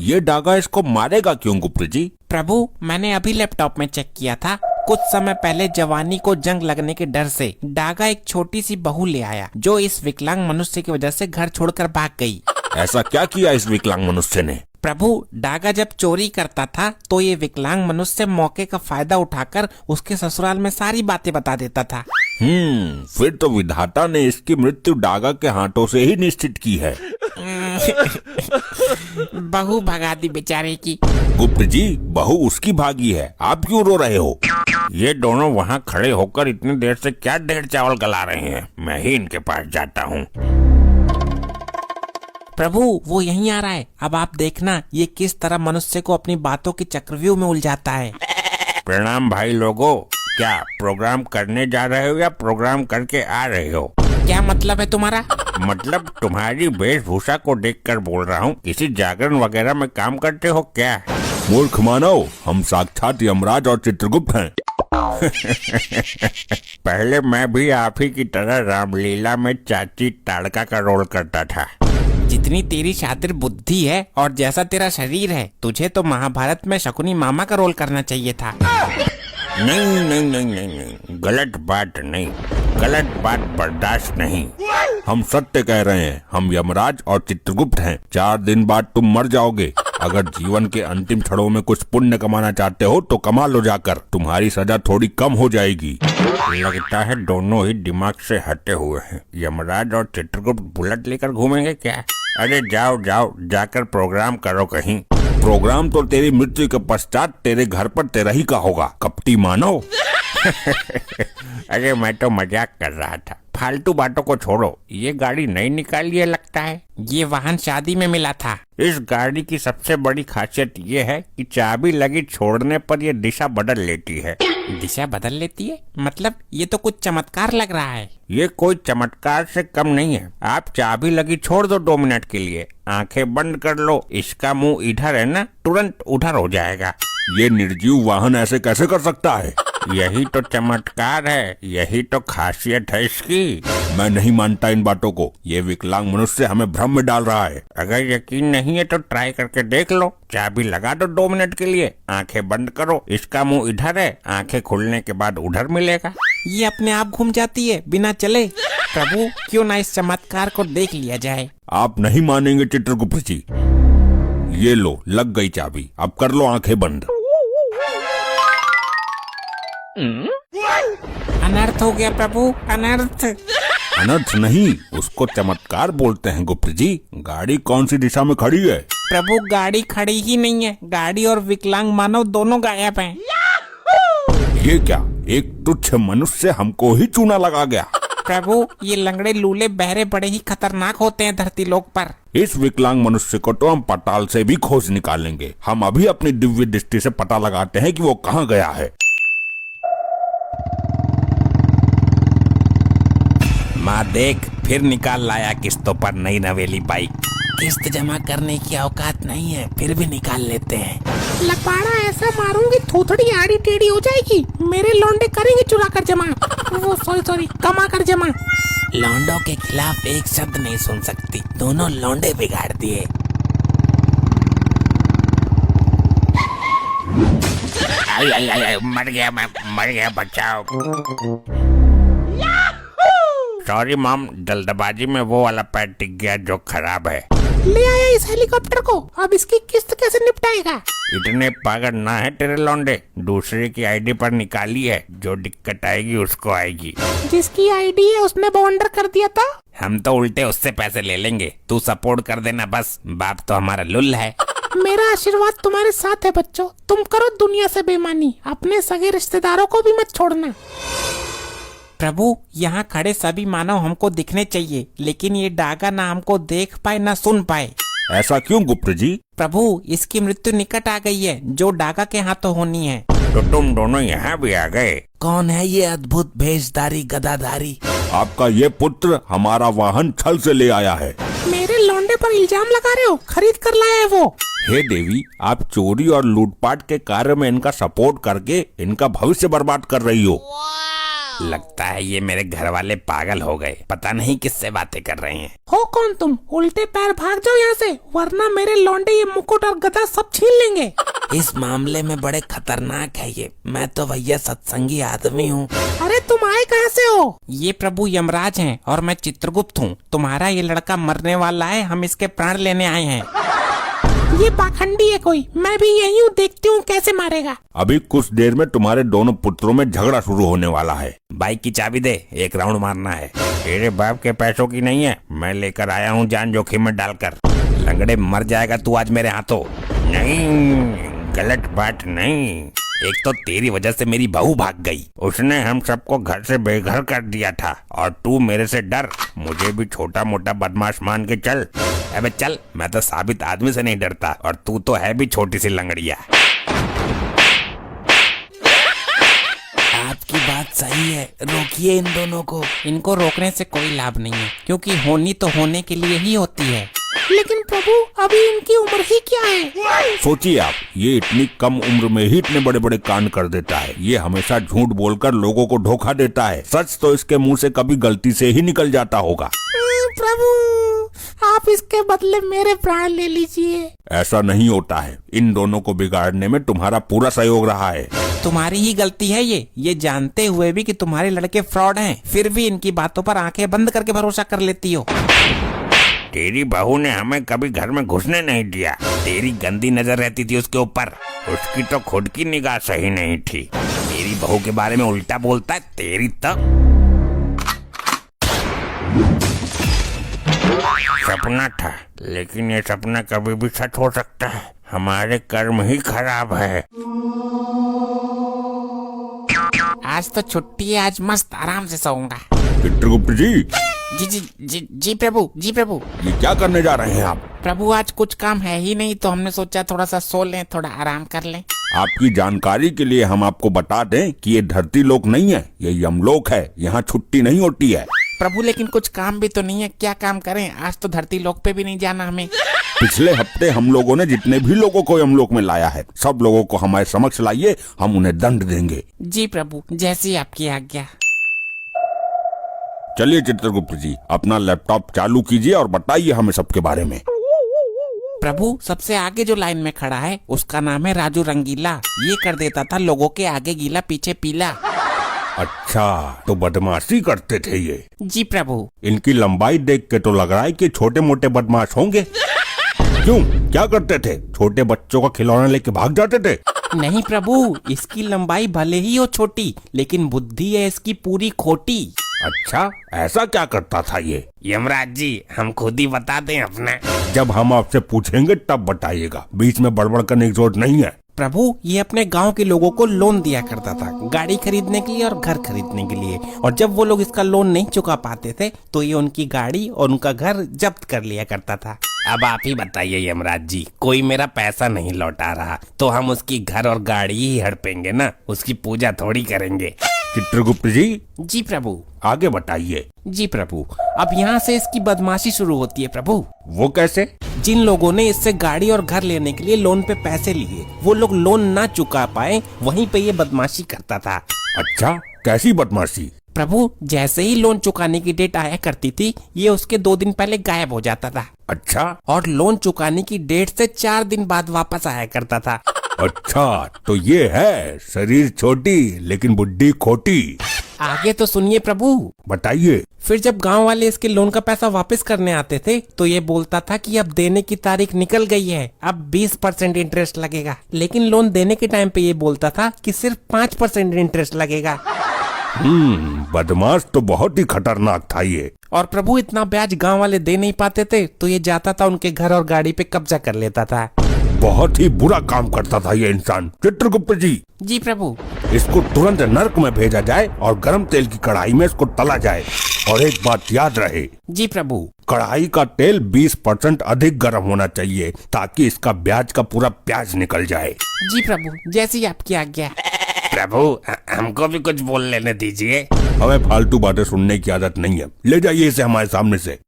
ये डागा इसको मारेगा क्यों गुप्त जी? प्रभु, मैंने अभी लैपटॉप में चेक किया था। कुछ समय पहले जवानी को जंग लगने के डर से डागा एक छोटी सी बहू ले आया, जो इस विकलांग मनुष्य की वजह से घर छोड़कर भाग गई। ऐसा क्या किया इस विकलांग मनुष्य ने? प्रभु, डागा जब चोरी करता था तो ये विकलांग मनुष्य मौके का फायदा उठाकर उसके ससुराल में सारी बातें बता देता था। फिर तो विधाता ने इसकी मृत्यु डागा के हाथों से ही निश्चित की है। बहू भगा दी बेचारे की। गुप्त जी, बहू उसकी भागी है, आप क्यों रो रहे हो? ये दोनों वहाँ खड़े होकर इतनी देर से क्या ढेर चावल गला रहे हैं? मैं ही इनके पास जाता हूँ। प्रभु, वो यहीं आ रहा है। अब आप देखना ये किस तरह मनुष्य को अपनी बातों के चक्रव्यूह में उलझाता है। प्रणाम भाई लोगों। क्या प्रोग्राम करने जा रहे हो या प्रोग्राम करके आ रहे हो? क्या मतलब है तुम्हारा? मतलब तुम्हारी वेशभूषा को देखकर बोल रहा हूँ। किसी जागरण वगैरह में काम करते हो क्या? मूर्ख मानव, हम साक्षात यमराज और चित्रगुप्त हैं। पहले मैं भी आप ही की तरह रामलीला में चाची ताड़का का रोल करता था। जितनी तेरी शातिर बुद्धि है और जैसा तेरा शरीर है, तुझे तो महाभारत में शकुनी मामा का रोल करना चाहिए था। नहीं नहीं नहीं नहीं नहीं, गलत बात नहीं, गलत बात बर्दाश्त नहीं। हम सत्य कह रहे हैं, हम यमराज और चित्रगुप्त हैं। 4 दिन बाद तुम मर जाओगे। अगर जीवन के अंतिम क्षणों में कुछ पुण्य कमाना चाहते हो तो कमा लो जाकर, तुम्हारी सजा थोड़ी कम हो जाएगी। लगता है दोनों ही दिमाग से हटे हुए हैं। यमराज और चित्रगुप्त बुलेट लेकर घूमेंगे क्या? अरे जाओ जाओ, जाकर प्रोग्राम करो कहीं। प्रोग्राम तो तेरी मृत्यु के पश्चात तेरे घर पर तेरा ही का होगा, कपटी मानव। अरे मैं तो मजाक कर रहा था। फालतू बातों को छोड़ो। ये गाड़ी नई निकाली है लगता है। ये वाहन शादी में मिला था। इस गाड़ी की सबसे बड़ी खासियत ये है कि चाबी लगी छोड़ने पर ये दिशा बदल लेती है। दिशा बदल लेती है? मतलब ये तो कुछ चमत्कार लग रहा है। ये कोई चमत्कार से कम नहीं है। आप चाबी लगी छोड़ दो 2 मिनट के लिए, आंखें बंद कर लो, इसका मुंह इधर है ना, तुरंत उधर हो जाएगा। ये निर्जीव वाहन ऐसे कैसे कर सकता है? यही तो चमत्कार है, यही तो खासियत है इसकी। मैं नहीं मानता इन बातों को। ये विकलांग मनुष्य हमें भ्रम में डाल रहा है। अगर यकीन नहीं है तो ट्राई करके देख लो। चाबी लगा दो 2 मिनट के लिए, आंखें बंद करो, इसका मुंह इधर है, आंखें खुलने के बाद उधर मिलेगा। ये अपने आप घूम जाती है बिना चले। प्रभु क्यों ना इस चमत्कार को देख लिया जाए। आप नहीं मानेंगे चित्रगुप्त जी। ये लो, लग गई चाबी, अब कर लो आंखें बंद। अनर्थ हो गया प्रभु, अनर्थ। अनर्थ नहीं, उसको चमत्कार बोलते हैं गुप्त जी। गाड़ी कौन सी दिशा में खड़ी है? प्रभु गाड़ी खड़ी ही नहीं है, गाड़ी और विकलांग मानव दोनों गायब हैं। ये क्या, एक तुच्छ मनुष्य हमको ही चूना लगा गया। प्रभु ये लंगड़े लूले बहरे बड़े ही खतरनाक होते हैं धरती लोक पर। इस विकलांग मनुष्य को तो हम पताल से भी खोज निकालेंगे। हम अभी अपनी दिव्य दृष्टि से पता लगाते हैं कि वो कहाँ गया है। माँ देख, फिर निकाल लाया किस्तों पर नई नवेली बाइक। किस्त जमा करने की औकात नहीं है, फिर भी निकाल लेते हैं। लपाड़ा ऐसा मारूंगी थोथड़ी आड़ी टेढ़ी हो जाएगी। मेरे लौंडे करेंगे चुरा कर जमा, वो सॉरी कमा कर जमा। लौंडों के खिलाफ एक शब्द नहीं सुन सकती, दोनों लौंडे बिगाड़ दिए। आई, मर गया, बचाओ। सॉरी मॉम, जल्दबाजी में वो वाला पैर टिक गया जो खराब है। ले आया इस हेलीकॉप्टर को, अब इसकी किस्त कैसे निपटाएगा? इतने पागल ना है तेरे लौंडे, दूसरे की आईडी पर निकाली है, जो दिक्कत आएगी उसको आएगी। जिसकी आईडी है उसने बॉन्डर कर दिया था। हम तो उल्टे उससे पैसे ले लेंगे, तू सपोर्ट कर देना बस। बाप तो हमारा लुल है। मेरा आशीर्वाद तुम्हारे साथ है बच्चों, तुम करो दुनिया से बेईमानी, अपने सगे रिश्तेदारों को भी मत छोड़ना। प्रभु यहाँ खड़े सभी मानव हमको दिखने चाहिए, लेकिन ये डागा ना हमको देख पाए ना सुन पाए। ऐसा क्यों गुप्त जी? प्रभु इसकी मृत्यु निकट आ गई है, जो डागा के हाथों होनी है। तो तुम दोनों यहाँ भी आ गए। कौन है ये अद्भुत भेषधारी गदाधारी? आपका ये पुत्र हमारा वाहन छल से ले आया है। मेरे लौंडे पर इल्जाम लगा रहे हो? खरीद कर लाया है वो। हे देवी, आप चोरी और लूटपाट के कार्य में इनका सपोर्ट करके इनका भविष्य बर्बाद कर रही हो। लगता है ये मेरे घर वाले पागल हो गए, पता नहीं किससे बातें कर रहे हैं। हो कौन तुम? उल्टे पैर भाग जाओ यहाँ से, वरना मेरे लौंडे ये मुकुट और गदा सब छीन लेंगे। इस मामले में बड़े खतरनाक है ये। मैं तो भैया सत्संगी आदमी हूँ। अरे तुम आए कहाँ से हो? ये प्रभु यमराज हैं और मैं चित्रगुप्त हूँ। तुम्हारा ये लड़का मरने वाला है, हम इसके प्राण लेने आए हैं। ये पाखंडी है कोई, मैं भी यही हूँ, देखती हूँ कैसे मारेगा। अभी कुछ देर में तुम्हारे दोनों पुत्रों में झगड़ा शुरू होने वाला है। बाइक की चाबी दे, एक राउंड मारना है। तेरे बाप के पैसों की नहीं है, मैं लेकर आया हूँ जान जोखिम में डालकर। लंगड़े मर जाएगा तू आज मेरे हाथों। नहीं, गलत बात नहीं। एक तो तेरी वजह से मेरी बहू भाग गई। उसने हम सबको घर से बेघर कर दिया था, और तू मेरे से डर। मुझे भी छोटा मोटा बदमाश मान के चल। अबे चल, मैं तो साबित आदमी से नहीं डरता, और तू तो है भी छोटी सी लंगड़िया। आपकी बात सही है, रोकिए इन दोनों को। इनको रोकने से कोई लाभ नहीं है, क्योंकि होनी तो होने के लिए ही होती है। लेकिन प्रभु अभी इनकी उम्र ही क्या है? सोचिए आप, ये इतनी कम उम्र में ही इतने बड़े बड़े कांड कर देता है। ये हमेशा झूठ बोलकर लोगों को धोखा देता है। सच तो इसके मुंह से कभी गलती से ही निकल जाता होगा। प्रभु आप इसके बदले मेरे प्राण ले लीजिए। ऐसा नहीं होता है, इन दोनों को बिगाड़ने में तुम्हारा पूरा सहयोग रहा है। तुम्हारी ही गलती है ये जानते हुए भी कि तुम्हारे लड़के फ्रॉड हैं, फिर भी इनकी बातों पर आंखें बंद करके भरोसा कर लेती हो। तेरी बहू ने हमें कभी घर में घुसने नहीं दिया। तेरी गंदी नजर रहती थी उसके ऊपर। उसकी तो खुद की निगाह सही नहीं थी। मेरी बहू के बारे में उल्टा बोलता है, तेरी तो। सपना था, लेकिन ये सपना कभी भी सच हो सकता है। हमारे कर्म ही खराब है। आज तो छुट्टी है, आज मस्त आराम से सोऊंगा। चित्रगुप्त जी, जी प्रभु, जी प्रभु। ये क्या करने जा रहे हैं आप? प्रभु आज कुछ काम है ही नहीं, तो हमने सोचा थोड़ा सा सो लें, थोड़ा आराम कर लें। आपकी जानकारी के लिए हम आपको बता दें कि ये धरती लोक नहीं है, ये यमलोक है। यहाँ छुट्टी नहीं होती है। प्रभु लेकिन कुछ काम भी तो नहीं है, क्या काम करें? आज तो धरती लोक पे भी नहीं जाना हमें। पिछले हफ्ते हम लोगों ने जितने भी लोगों को यमलोक में लाया है, सब लोगों को हमारे समक्ष लाइए, हम उन्हें दंड देंगे। जी प्रभु, जैसी आपकी आज्ञा। चलिए चित्रगुप्त जी, अपना लैपटॉप चालू कीजिए और बताइए हमें सबके बारे में। प्रभु सबसे आगे जो लाइन में खड़ा है उसका नाम है राजू रंगीला। ये कर देता था लोगों के आगे गीला पीछे पीला। अच्छा, तो बदमाशी करते थे ये। जी प्रभु। इनकी लंबाई देख के तो लग रहा है कि छोटे मोटे बदमाश होंगे। क्यों, क्या करते थे? छोटे बच्चों का खिलौना लेके भाग जाते थे? नहीं प्रभु, इसकी लंबाई भले ही हो छोटी, लेकिन बुद्धि है इसकी पूरी खोटी। अच्छा, ऐसा क्या करता था ये? यमराज जी, हम खुद ही बता दें अपना। जब हम आपसे पूछेंगे तब बताइएगा, बीच में बड़बड़ करने की जरूरत नहीं है। प्रभु, ये अपने गांव के लोगों को लोन दिया करता था, गाड़ी खरीदने के लिए और घर खरीदने के लिए। और जब वो लोग इसका लोन नहीं चुका पाते थे तो ये उनकी गाड़ी और उनका घर जब्त कर लिया करता था। अब आप ही बताइए यमराज जी, कोई मेरा पैसा नहीं लौटा रहा तो हम उसकी घर और गाड़ी ही हड़पेंगे ना, उसकी पूजा थोड़ी करेंगे। चित्रगुप्त जी, जी प्रभु। आगे बताइए। जी प्रभु, अब यहाँ से इसकी बदमाशी शुरू होती है प्रभु। वो कैसे? जिन लोगों ने इससे गाड़ी और घर लेने के लिए लोन पे पैसे लिए, वो लोग लोन ना चुका पाए, वहीं पे ये बदमाशी करता था। अच्छा, कैसी बदमाशी? प्रभु, जैसे ही लोन चुकाने की डेट आया करती थी, ये उसके 2 दिन पहले गायब हो जाता था। अच्छा, और लोन चुकाने की डेट से 4 दिन बाद वापस आया करता था। अच्छा, तो ये है शरीर छोटी लेकिन बुद्धि खोटी। आगे तो सुनिए प्रभु। बताइए। फिर जब गांव वाले इसके लोन का पैसा वापस करने आते थे तो ये बोलता था कि अब देने की तारीख निकल गई है, अब 20% इंटरेस्ट लगेगा। लेकिन लोन देने के टाइम पे ये बोलता था कि सिर्फ 5% इंटरेस्ट लगेगा। बदमाश तो बहुत ही खतरनाक था ये। और प्रभु, इतना ब्याज गांव वाले दे नहीं पाते थे तो ये जाता था उनके घर और गाड़ी पे कब्जा कर लेता था। बहुत ही बुरा काम करता था ये इंसान। चित्रगुप्त जी। जी प्रभु। इसको तुरंत नर्क में भेजा जाए और गरम तेल की कढ़ाई में इसको तला जाए। और एक बात याद रहे। जी प्रभु। कढ़ाई का तेल 20% अधिक गर्म होना चाहिए ताकि इसका ब्याज का पूरा प्याज निकल जाए। जी प्रभु, जैसी आपकी आज्ञा। प्रभु, हमको भी कुछ बोल लेने दीजिए। हमें फालतू बातें सुनने की आदत नहीं है। ले जाइए इसे हमारे सामने से।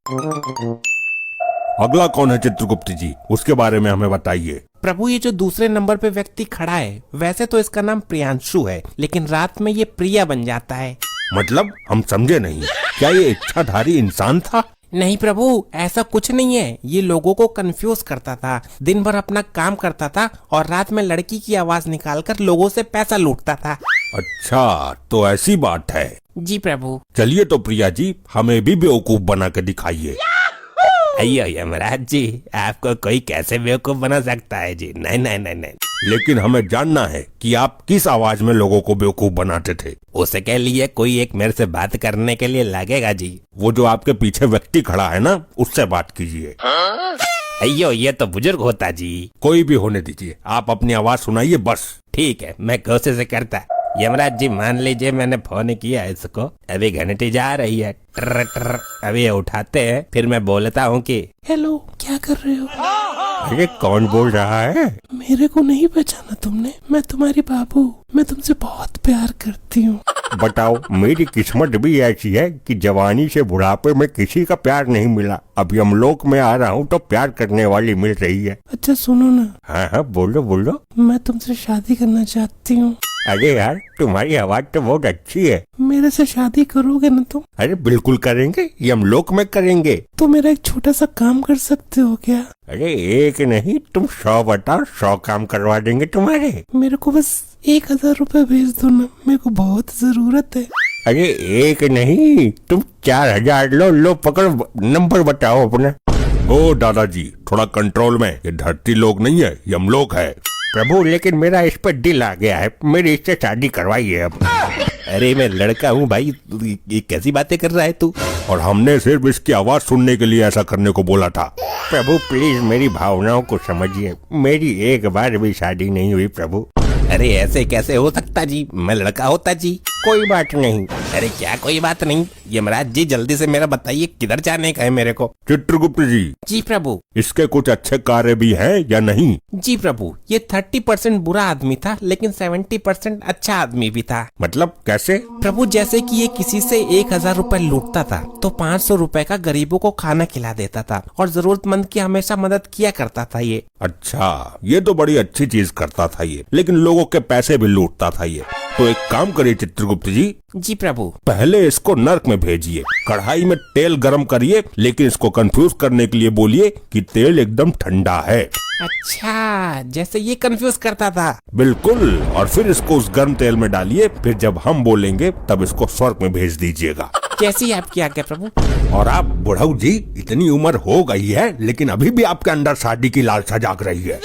अगला कौन है चित्रगुप्त जी, उसके बारे में हमें बताइए। प्रभु, ये जो दूसरे नंबर पे व्यक्ति खड़ा है, वैसे तो इसका नाम प्रियांशु है, लेकिन रात में ये प्रिया बन जाता है। मतलब हम समझे नहीं। क्या ये इच्छाधारी इंसान था? नहीं प्रभु, ऐसा कुछ नहीं है। ये लोगों को कंफ्यूज करता था, दिन भर अपना काम करता था और रात में लड़की की आवाज निकालकर लोगों से पैसा लूटता था। अच्छा, तो ऐसी बात है। जी प्रभु। चलिए तो प्रिया जी, हमें भी बेवकूफ बना के दिखाइए। अयो यमराज जी, आपको कोई कैसे बेवकूफ बना सकता है जी? नहीं नहीं नहीं नहीं। लेकिन हमें जानना है कि आप किस आवाज में लोगों को बेवकूफ बनाते थे। उसके लिए कोई एक मेरे से बात करने के लिए लगेगा जी। वो जो आपके पीछे व्यक्ति खड़ा है ना, उससे बात कीजिए। अयो, ये तो बुजुर्ग होता जी। कोई भी होने दीजिए, आप अपनी आवाज सुनाइए बस। ठीक है, मैं कोशिश करता। यमराज जी, मान लीजिए मैंने फोन किया इसको, अभी घंटी जा रही है, ट्र ट्र, अभी ये उठाते हैं, फिर मैं बोलता हूँ कि हेलो, क्या कर रहे हो? अरे कौन बोल रहा है? मेरे को नहीं पहचाना तुमने? मैं तुम्हारी बाबू, मैं तुमसे बहुत प्यार करती हूँ। बताओ, मेरी किस्मत भी ऐसी है कि जवानी से बुढ़ापे में किसी का प्यार नहीं मिला। अभी यमलोक में आ रहा हूँ तो प्यार करने वाली मिल रही है। अच्छा सुनो ना। हाँ हाँ, बोलो बोलो। मैं तुमसे शादी करना चाहती हूँ। अरे यार, तुम्हारी आवाज तो बहुत अच्छी है। मेरे से शादी करोगे ना तुम? अरे बिल्कुल करेंगे, यमलोक में करेंगे। तो मेरा एक छोटा सा काम कर सकते हो क्या? अरे एक नहीं, तुम 100 बताओ, 100 काम करवा देंगे तुम्हारे। मेरे को बस 1000 रुपए भेज दो ना, मेरे को बहुत जरूरत है। अरे एक नहीं, तुम 4000 लो। लो पकड़ो, नंबर बताओ अपना। ओ दादाजी, थोड़ा कंट्रोल में। ये धरती लोक नहीं है, यमलोक है। प्रभु, लेकिन मेरा इस पर दिल आ गया है, मेरी इससे शादी करवाइए अब। अरे मैं लड़का हूँ भाई, ये कैसी बातें कर रहा है तू? और हमने सिर्फ इसकी आवाज सुनने के लिए ऐसा करने को बोला था। प्रभु प्लीज मेरी भावनाओं को समझिए, मेरी एक बार भी शादी नहीं हुई प्रभु। अरे ऐसे कैसे हो सकता जी, मैं लड़का होता जी। कोई बात नहीं। अरे क्या कोई बात नहीं? यमराज जी, जल्दी से मेरा बताइए, किधर जाने का है मेरे को? चित्रगुप्त जी। जी प्रभु। इसके कुछ अच्छे कार्य भी हैं या नहीं? जी प्रभु, ये 30% बुरा आदमी था, लेकिन 70% अच्छा आदमी भी था। मतलब कैसे? प्रभु, जैसे कि ये किसी से 1000 रुपए लूटता था तो 500 रुपए का गरीबों को खाना खिला देता था और जरूरतमंद की हमेशा मदद किया करता था ये। अच्छा, ये तो बड़ी अच्छी चीज करता था ये, लेकिन लोगों के पैसे भी लूटता था ये। तो एक काम करिए चित्रगुप्त जी। जी प्रभु। पहले इसको नर्क में भेजिए। कढ़ाई में तेल गरम करिए, लेकिन इसको कंफ्यूज करने के लिए बोलिए कि तेल एकदम ठंडा है। अच्छा, जैसे ये कंफ्यूज करता था। बिल्कुल। और फिर इसको उस गर्म तेल में डालिए, फिर जब हम बोलेंगे तब इसको स्वर्ग में भेज दीजिएगा। कैसी आपकी आज्ञा प्रभु। और आप बुढ़ऊ जी, इतनी उम्र हो गई है लेकिन अभी भी आपके अंदर शादी की लालसा जाग रही है।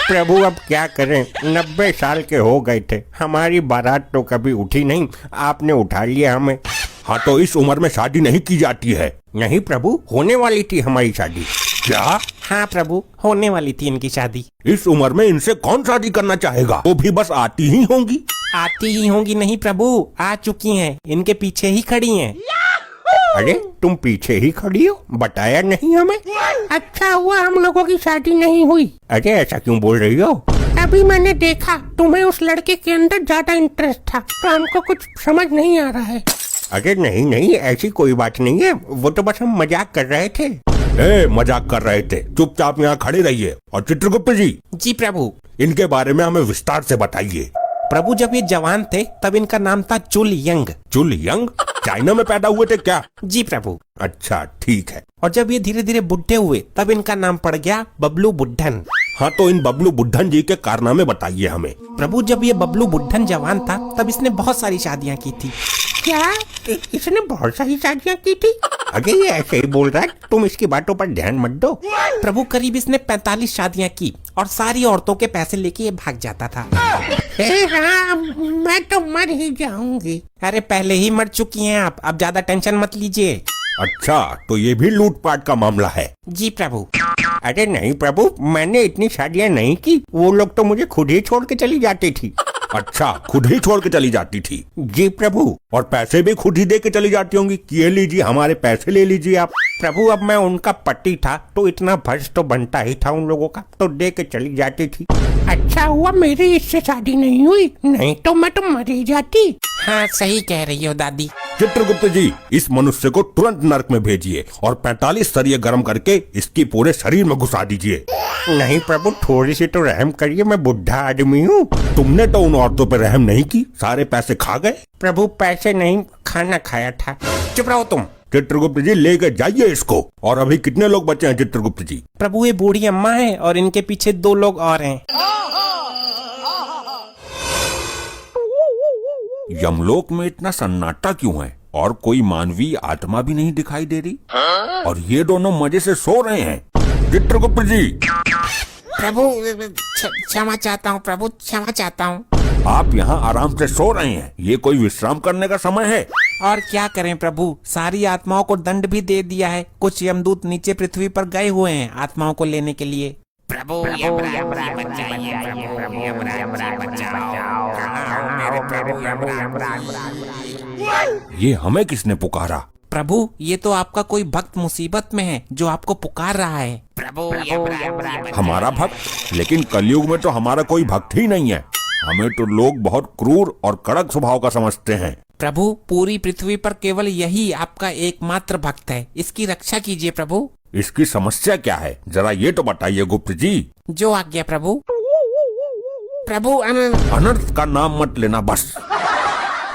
प्रभु अब क्या करें, 90 साल के हो गए थे, हमारी बारात तो कभी उठी नहीं, आपने उठा लिया हमें। हाँ, तो इस उम्र में शादी नहीं की जाती है। नहीं प्रभु, होने वाली थी हमारी शादी। क्या? हाँ प्रभु, होने वाली थी इनकी शादी। इस उम्र में इनसे कौन शादी करना चाहेगा? वो भी बस आती ही होंगी। आती ही होंगी नहीं प्रभु, आ चुकी हैं, इनके पीछे ही खड़ी हैं। अरे तुम पीछे ही खड़ी हो, बताया नहीं हमें। अच्छा हुआ हम लोगों की शादी नहीं हुई। अरे ऐसा क्यों बोल रही हो? अभी मैंने देखा तुम्हें उस लड़के के अंदर ज्यादा इंटरेस्ट था, तो हमको कुछ समझ नहीं आ रहा है। अरे नहीं नहीं, ऐसी कोई बात नहीं है, वो तो बस हम मजाक कर रहे थे। मजाक कर रहे थे, चुपचाप यहाँ खड़े रहिए। और चित्रगुप्त जी, जी प्रभु। इनके बारे में हमें विस्तार से बताइए। प्रभु जब ये जवान थे तब इनका नाम था चुल यंग। चुल यंग? चाइना में पैदा हुए थे क्या? जी प्रभु। अच्छा ठीक है। और जब ये धीरे धीरे बुढ़े हुए तब इनका नाम पड़ गया बबलू बुढ़न। हाँ, तो इन बबलू बुढ़न जी के कारनामे बताइए हमें। प्रभु जब ये बबलू बुढ़न जवान था तब इसने बहुत सारी शादियाँ की थी। क्या इसने बहुत सारी शादियाँ की थी? अरे ये ऐसे ही बोल रहा है, तुम इसकी बातों पर ध्यान मत दो। प्रभु करीब इसने 45 शादियाँ की और सारी औरतों के पैसे लेके ये भाग जाता था। हाँ, मैं तो मर ही जाऊंगी। अरे पहले ही मर चुकी हैं आप, अब ज्यादा टेंशन मत लीजिए। अच्छा, तो ये भी लूटपाट का मामला है? जी प्रभु। अरे नहीं प्रभु, मैंने इतनी शादियाँ नहीं की, वो लोग तो मुझे खुद ही छोड़ के चली जाती थी। अच्छा, खुद ही छोड़ के चली जाती थी? जी प्रभु। और पैसे भी खुद ही दे के चली जाती होंगी कि ये लीजिए हमारे पैसे ले लीजिए आप। प्रभु अब मैं उनका पति था तो इतना फर्ज तो बनता ही था उन लोगों का, तो दे के चली जाती थी। अच्छा हुआ मेरी इससे शादी नहीं हुई, नहीं तो मैं तो मर ही जाती। हाँ सही कह रही हो दादी। चित्रगुप्त जी, इस मनुष्य को तुरंत नरक में भेजिए और 45 सरिये गर्म करके इसकी पूरे शरीर में घुसा दीजिए। नहीं प्रभु, थोड़ी सी तो रहम करिए, मैं बुढ़ा आदमी हूँ। तुमने तो उन औरतों पर रहम नहीं की, सारे पैसे खा गए। प्रभु पैसे नहीं, खाना खाया था। चुप रहो तुम। चित्रगुप्त जी, लेके जाइए इसको। और अभी कितने लोग बचे हैं चित्रगुप्त जी? प्रभु ये बूढ़ी अम्मा है और इनके पीछे 2 लोग और हैं। यमलोक में इतना सन्नाटा क्यों है और कोई मानवीय आत्मा भी नहीं दिखाई दे रही? और ये दोनों मजे से सो रहे हैं। चित्रगुप्त जी, प्रभु क्षमा चाहता हूँ प्रभु, क्षमा चाहता हूँ। आप यहाँ आराम से सो रहे हैं, ये कोई विश्राम करने का समय है? और क्या करें प्रभु, सारी आत्माओं को दंड भी दे दिया है। कुछ यमदूत नीचे पृथ्वी पर गए हुए हैं आत्माओं को लेने के लिए। प्रभु ये हमें किसने पुकारा? प्रभु ये तो आपका कोई भक्त मुसीबत में है जो आपको पुकार रहा है। हमारा भक्त? लेकिन कलयुग में तो हमारा कोई भक्त ही नहीं है। हमें तो लोग बहुत क्रूर और कड़क स्वभाव का समझते हैं। प्रभु पूरी पृथ्वी पर केवल यही आपका एकमात्र भक्त है, इसकी रक्षा कीजिए प्रभु। इसकी समस्या क्या है, जरा ये तो बताइए गुप्त जी। जो आज्ञा प्रभु। प्रभु अनर्थ का नाम मत लेना बस।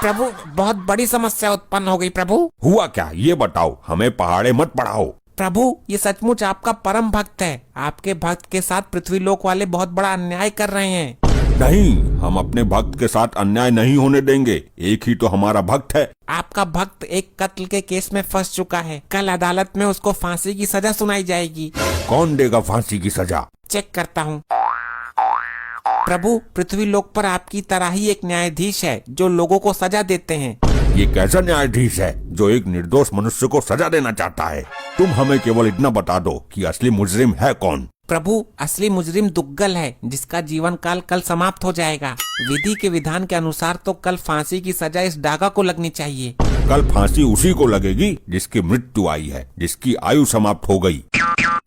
प्रभु बहुत बड़ी समस्या उत्पन्न हो गई प्रभु। हुआ क्या, ये बताओ, हमें पहाड़े मत पढ़ाओ। प्रभु ये सचमुच आपका परम भक्त है, आपके भक्त के साथ पृथ्वी लोक वाले बहुत बड़ा अन्याय कर रहे हैं। नहीं, हम अपने भक्त के साथ अन्याय नहीं होने देंगे, एक ही तो हमारा भक्त है। आपका भक्त एक कत्ल के केस में फंस चुका है, कल अदालत में उसको फांसी की सजा सुनाई जाएगी। कौन देगा फांसी की सजा? चेक करता हूँ। प्रभु पृथ्वी लोक पर आपकी तरह ही एक न्यायाधीश है जो लोगों को सजा देते हैं। ये कैसा न्यायाधीश है जो एक निर्दोष मनुष्य को सजा देना चाहता है? तुम हमें केवल इतना बता दो कि असली मुजरिम है कौन? प्रभु असली मुजरिम दुग्गल है जिसका जीवन काल कल समाप्त हो जाएगा। विधि के विधान के अनुसार तो कल फांसी की सजा इस डागा को लगनी चाहिए। कल फांसी उसी को लगेगी जिसकी मृत्यु आई है, जिसकी आयु समाप्त हो गई।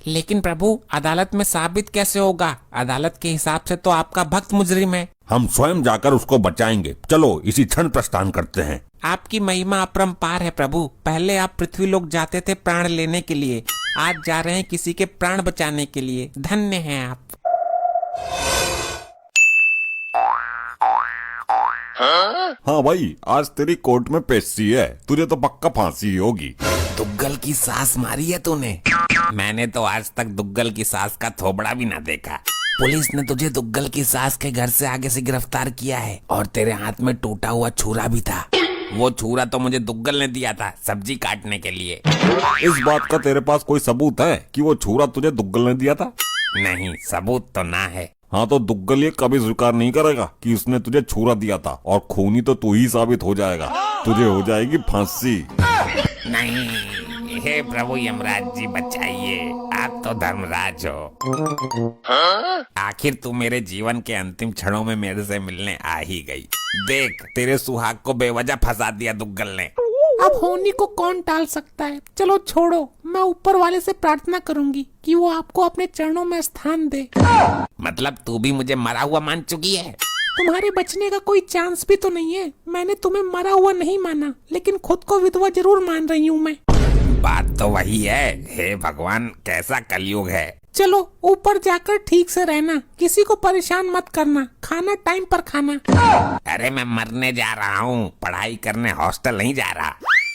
लेकिन प्रभु अदालत में साबित कैसे होगा? अदालत के हिसाब से तो आपका भक्त मुजरिम है। हम स्वयं जाकर उसको बचाएंगे। चलो इसी क्षण प्रस्थान करते हैं। आपकी महिमा अपरंपार है प्रभु। पहले आप पृथ्वी लोक जाते थे प्राण लेने के लिए, आज जा रहे हैं किसी के प्राण बचाने के लिए। धन्य हैं आप। हाँ भाई, आज तेरी कोर्ट में पेशी है, तुझे तो पक्का फांसी होगी। दुग्गल की सास मारी है तूने? मैंने तो आज तक दुग्गल की सास का थोबड़ा भी ना देखा। पुलिस ने तुझे दुग्गल की सास के घर से आगे से गिरफ्तार किया है और तेरे हाथ में टूटा हुआ छुरा भी था। वो छुरा तो मुझे दुग्गल ने दिया था सब्जी काटने के लिए। इस बात का तेरे पास कोई सबूत है कि वो छुरा तुझे दुग्गल ने दिया था? नहीं, सबूत तो ना है। हाँ तो दुग्गल ये कभी स्वीकार नहीं करेगा कि उसने तुझे छुरा दिया था, और खूनी तो तू ही साबित हो जाएगा। तुझे हो जाएगी फांसी। नहीं, हे प्रभु यमराज जी बचाइए, आप तो धर्मराज हो। आखिर तू मेरे जीवन के अंतिम क्षणों में मेरे से मिलने आ ही गई। देख, तेरे सुहाग को बेवजह फंसा दिया दुग्गल ने। अब होनी को कौन टाल सकता है। चलो छोड़ो, मैं ऊपर वाले से प्रार्थना करूंगी कि वो आपको अपने चरणों में स्थान दे। मतलब तू भी मुझे मरा हुआ मान चुकी है? तुम्हारे बचने का कोई चांस भी तो नहीं है। मैंने तुम्हें मरा हुआ नहीं माना, लेकिन खुद को विधवा जरूर मान रही हूँ मैं। बात तो वही है। हे भगवान, कैसा कलयुग है। चलो ऊपर जाकर ठीक से रहना, किसी को परेशान मत करना, खाना टाइम पर खाना। अरे मैं मरने जा रहा हूँ, पढ़ाई करने हॉस्टल नहीं जा रहा।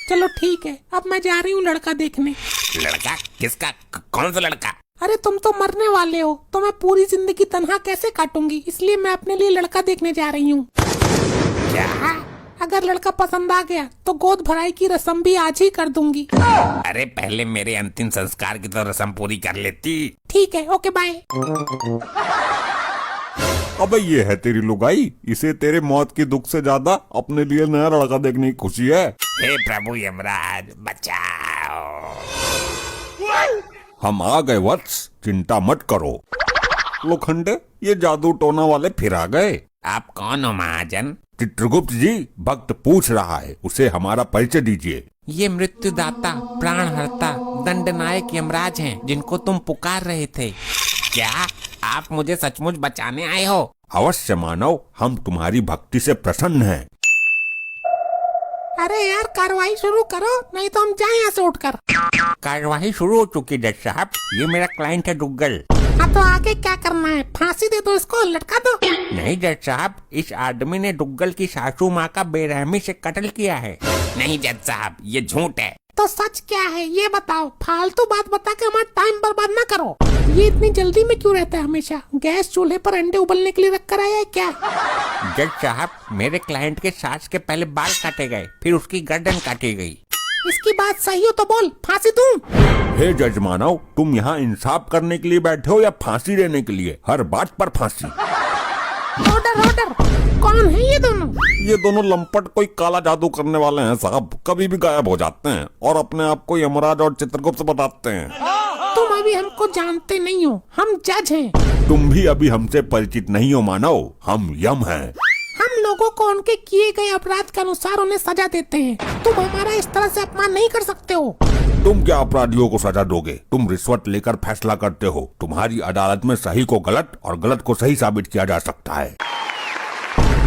चलो ठीक है, अब मैं जा रही हूँ लड़का देखने। लड़का? किसका? कौन सा लड़का? अरे तुम तो मरने वाले हो, तो मैं पूरी जिंदगी तन्हा कैसे काटूंगी, इसलिए मैं अपने लिए लड़का देखने जा रही हूँ। क्या? अगर लड़का पसंद आ गया तो गोद भराई की रस्म भी आज ही कर दूंगी। अरे पहले मेरे अंतिम संस्कार की तो रस्म पूरी कर लेती। ठीक है, ओके बाय। अबे ये है तेरी लुगाई, इसे तेरे मौत की दुख से ज्यादा अपने लिए नया लड़का देखने की खुशी है। हे प्रभु यमराज बचाओ। हम आ गए वत्स, चिंता मत करो। लोखंडे, ये जादू टोना वाले फिर आ गए। आप कौन हो महाजन? चित्रगुप्त जी, भक्त पूछ रहा है, उसे हमारा परिचय दीजिए। ये मृत्युदाता, प्राणहर्ता, दंडनायक यमराज हैं, जिनको तुम पुकार रहे थे। क्या आप मुझे सचमुच बचाने आए हो? अवश्य मानव, हम तुम्हारी भक्ति से प्रसन्न हैं। अरे यार, कार्रवाई शुरू करो, नहीं तो हम जाएं यहाँ से उठकर। कार्यवाही शुरू हो चुकी जज साहब। ये मेरा क्लाइंट है दुग्गल। हाँ तो आगे क्या करना है? फांसी दे दो इसको, लटका दो। नहीं जज साहब, इस आदमी ने दुग्गल की सासू माँ का बेरहमी से कत्ल किया है। नहीं जज साहब, ये झूठ है। तो सच क्या है ये बताओ, फालतू बात बता के हमारा टाइम बर्बाद ना करो। ये इतनी जल्दी में क्यों रहता है हमेशा? गैस चूल्हे पर अंडे उबलने के लिए रख कर आया है क्या? जज साहब, मेरे क्लाइंट के सास के पहले बाल काटे गए, फिर उसकी गर्दन काटी गई। इसकी बात सही हो तो बोल, फांसी दूं? हे जज मानव, तुम यहाँ इंसाफ करने के लिए बैठे हो या फांसी देने के लिए? हर बात पर फांसी। Order order. कौन है ये दोनों? ये दोनों लंपट कोई काला जादू करने वाले हैं साहब, कभी भी गायब हो जाते हैं और अपने आप को यमराज और चित्रगुप्त बताते हैं। तुम अभी हमको जानते नहीं हो, हम जज हैं। तुम भी अभी हमसे परिचित नहीं हो मानव, हम यम हैं। हम लोगों को उनके किए गए अपराध के अनुसार उन्हें सजा देते हैं। तुम हमारा इस तरह से अपमान नहीं कर सकते हो। तुम क्या अपराधियों को सजा दोगे? तुम रिश्वत लेकर फैसला करते हो। तुम्हारी अदालत में सही को गलत और गलत को सही साबित किया जा सकता है।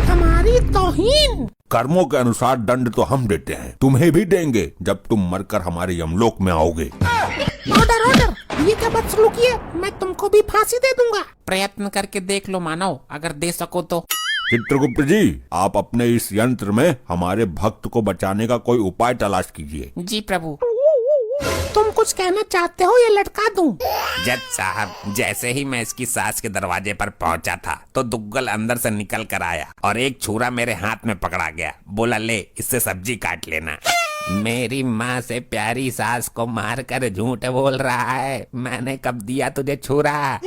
हमारी तौहीन। कर्मों के अनुसार दंड तो हम देते हैं, तुम्हें भी देंगे जब तुम मरकर हमारे यमलोक में आओगे। Order order. ये क्या बदसलूकी है? मैं तुमको भी फांसी दे दूंगा। प्रयत्न करके देख लो मानव, अगर दे सको तो। चित्रगुप्त जी, आप अपने इस यंत्र में हमारे भक्त को बचाने का कोई उपाय तलाश कीजिए। जी प्रभु। तुम कुछ कहना चाहते हो या लटका दूं? जज साहब, जैसे ही मैं इसकी सास के दरवाजे पर पहुंचा था तो दुग्गल अंदर से निकल कर आया और एक छुरा मेरे हाथ में पकड़ा गया। बोला, ले इससे सब्जी काट लेना। मेरी माँ से प्यारी सास को मारकर झूठ बोल रहा है। मैंने कब दिया तुझे छुरा?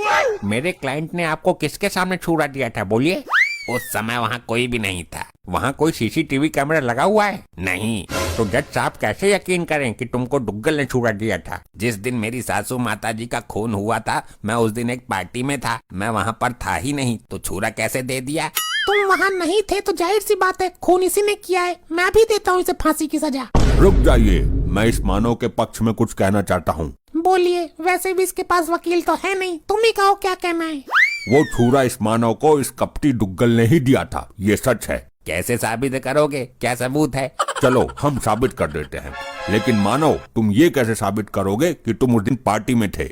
मेरे क्लाइंट ने आपको किसके सामने छुरा दिया था, बोलिए? उस समय वहाँ कोई भी नहीं था। वहाँ कोई सीसीटीवी कैमरा लगा हुआ है? नहीं। तो जज साहब कैसे यकीन करें कि तुमको दुग्गल ने छुरा दिया था? जिस दिन मेरी सासू माताजी का खून हुआ था, मैं उस दिन एक पार्टी में था। मैं वहाँ पर था ही नहीं, तो छुरा कैसे दे दिया? तुम वहाँ नहीं थे तो जाहिर सी बात है खून इसी ने किया है। मैं भी देता हूँ इसे फांसी की सजा। रुक जाइए, मैं इस मानव के पक्ष में कुछ कहना चाहता हूँ। बोलिए। वैसे भी इसके पास वकील तो है नहीं, तुम ही कहो क्या कहना है। वो छुरा इस मानव को इस कपटी दुग्गल ने ही दिया था, ये सच है। कैसे साबित करोगे? क्या सबूत है? चलो हम साबित कर देते हैं, लेकिन मानव, तुम ये कैसे साबित करोगे कि तुम उस दिन पार्टी में थे?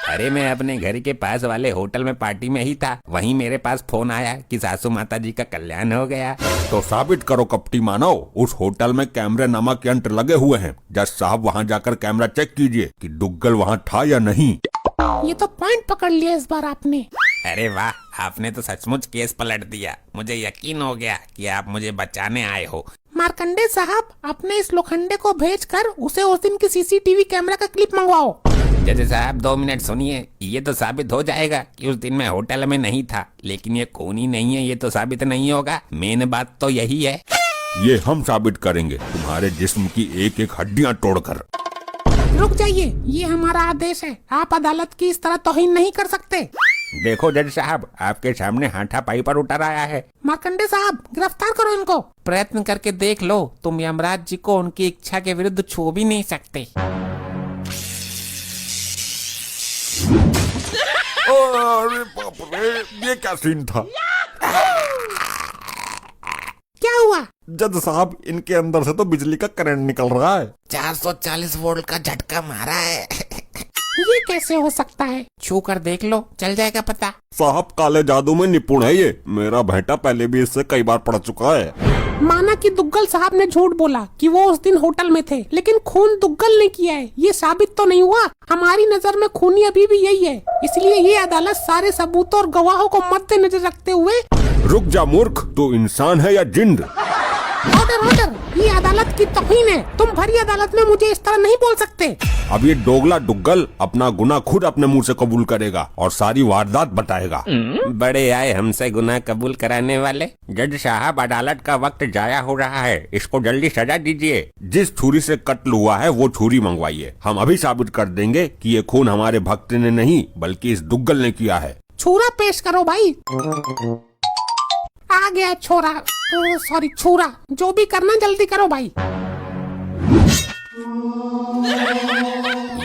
अरे मैं अपने घर के पास वाले होटल में पार्टी में ही था, वहीं मेरे पास फोन आया कि सासू माता जी का कल्याण हो गया। तो साबित करो कपटी मानव, उस होटल में कैमरे नामक यंत्र लगे हुए हैं। जज साहब वहाँ जाकर कैमरा चेक कीजिए कि दुग्गल वहाँ था या नहीं। ये तो पॉइंट पकड़ लिया इस बार आपने। अरे वाह, आपने तो सचमुच केस पलट दिया। मुझे यकीन हो गया कि आप मुझे बचाने आए हो। मार्कंडे साहब, अपने इस लोखंडे को भेजकर उसे उस दिन की सीसीटीवी कैमरा का क्लिप मंगवाओ। जज साहब 2 मिनट सुनिए, ये तो साबित हो जाएगा कि उस दिन मैं होटल में नहीं था, लेकिन ये खून ही नहीं है, ये तो साबित नहीं होगा। मेन बात तो यही है। ये हम साबित करेंगे तुम्हारे जिस्म की एक एक हड्डियाँ तोड़कर। रुक जाइए, ये हमारा आदेश है। आप अदालत की इस तरह तौहीन नहीं कर सकते। देखो जज साहब, आपके सामने हाथापाई पर उतर आया है। मार्कंडे साहब, गिरफ्तार करो इनको। प्रयत्न करके देख लो, तुम यमराज जी को उनकी इच्छा के विरुद्ध छू भी नहीं सकते। अरे बाप रे, ये क्या सीन था? क्या हुआ? जज साहब, इनके अंदर से तो बिजली का करंट निकल रहा है। 440 वोल्ट का झटका मारा है। ये कैसे हो सकता है? छू कर देख लो, चल जाएगा पता। साहब काले जादू में निपुण है ये। मेरा बेटा पहले भी इससे कई बार पढ़ चुका है। माना कि दुग्गल साहब ने झूठ बोला कि वो उस दिन होटल में थे, लेकिन खून दुग्गल ने किया है, ये साबित तो नहीं हुआ। हमारी नजर में खूनी अभी भी यही है, इसलिए ये अदालत सारे सबूतों और गवाहों को मद्देनजर रखते हुए। रुक जा मूर्ख, तू इंसान है या जिंद? ऑर्डर ऑर्डर, ये अदालत की तौहीन है। तुम भरी अदालत में मुझे इस तरह नहीं बोल सकते। अब ये दोगला दुग्गल अपना गुनाह खुद अपने मुंह से कबूल करेगा और सारी वारदात बताएगा। बड़े आए हमसे गुनाह कबूल कराने वाले। जज साहब, अदालत का वक्त जाया हो रहा है, इसको जल्दी सजा दीजिए। जिस छुरी से कत्ल हुआ है वो छुरी मंगवाइए। हम अभी साबित कर देंगे कि ये खून हमारे भक्त ने नहीं बल्कि इस दुग्गल ने किया है। छुरा पेश करो भाई। आ गया छोरा, सॉरी छुरा। जो भी करना जल्दी करो भाई।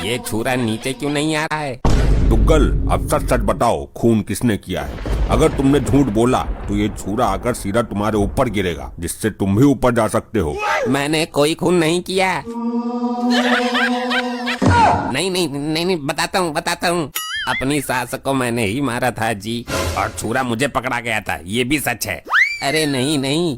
ये छुरा नीचे क्यों नहीं आ रहा है? दुग्गल, अब सच सच बताओ खून किसने किया है? अगर तुमने झूठ बोला तो ये छुरा आकर सीधा तुम्हारे ऊपर गिरेगा, जिससे तुम भी ऊपर जा सकते हो। मैंने कोई खून नहीं किया। नहीं, बताता हूँ। अपनी सास को मैंने ही मारा था जी, और छुरा मुझे पकड़ा गया था, ये भी सच है। अरे नहीं।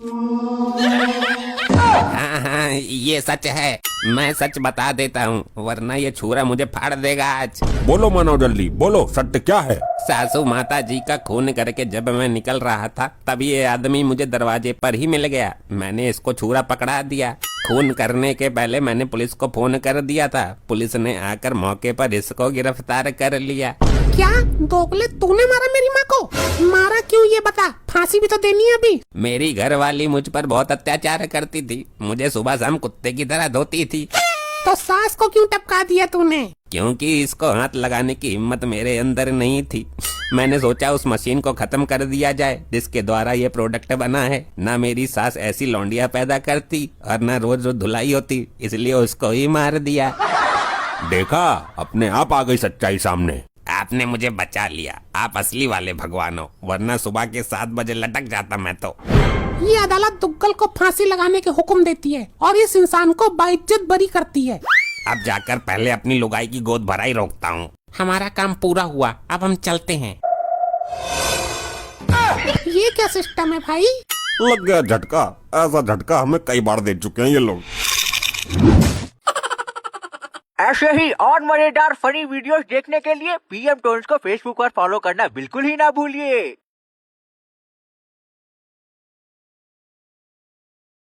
हाँ, ये सच है। मैं सच बता देता हूँ, वरना ये छुरा मुझे फाड़ देगा आज। बोलो मानव, जल्दी बोलो, सत्य क्या है? सासू माता जी का खून करके जब मैं निकल रहा था, तब ये आदमी मुझे दरवाजे पर ही मिल गया। मैंने इसको छुरा पकड़ा दिया। खून करने के पहले मैंने पुलिस को फोन कर दिया था। पुलिस ने आकर मौके पर इसको गिरफ्तार कर लिया। क्या दोगले, तूने मारा मेरी माँ को? मारा क्यों ये बता, फांसी भी तो देनी है अभी। मेरी घरवाली मुझ पर बहुत अत्याचार करती थी, मुझे सुबह शाम कुत्ते की तरह धोती थी। तो सास को क्यों टपका दिया तूने? क्योंकि इसको हाथ लगाने की हिम्मत मेरे अंदर नहीं थी। मैंने सोचा उस मशीन को खत्म कर दिया जाए जिसके द्वारा ये प्रोडक्ट बना है। ना मेरी सास ऐसी लौंडिया पैदा करती और ना रोज रोज धुलाई होती, इसलिए उसको ही मार दिया। देखा, अपने आप आ गई सच्चाई सामने। आपने मुझे बचा लिया, आप असली वाले भगवान हो, वरना सुबह के 7 बजे लटक जाता मैं तो। ये अदालत दुग्गल को फांसी लगाने के हुक्म देती है और इस इंसान को बाइज्जत बरी करती है। अब जाकर पहले अपनी लुगाई की गोद भराई रोकता हूँ। हमारा काम पूरा हुआ, अब हम चलते हैं। ये क्या सिस्टम है भाई? लग गया झटका। ऐसा झटका हमें कई बार दे चुके हैं ये लोग। ऐसे ही और मजेदार फनी वीडियोस देखने के लिए पीएम टोन्स को फेसबुक पर फॉलो करना बिल्कुल ही ना भूलिए।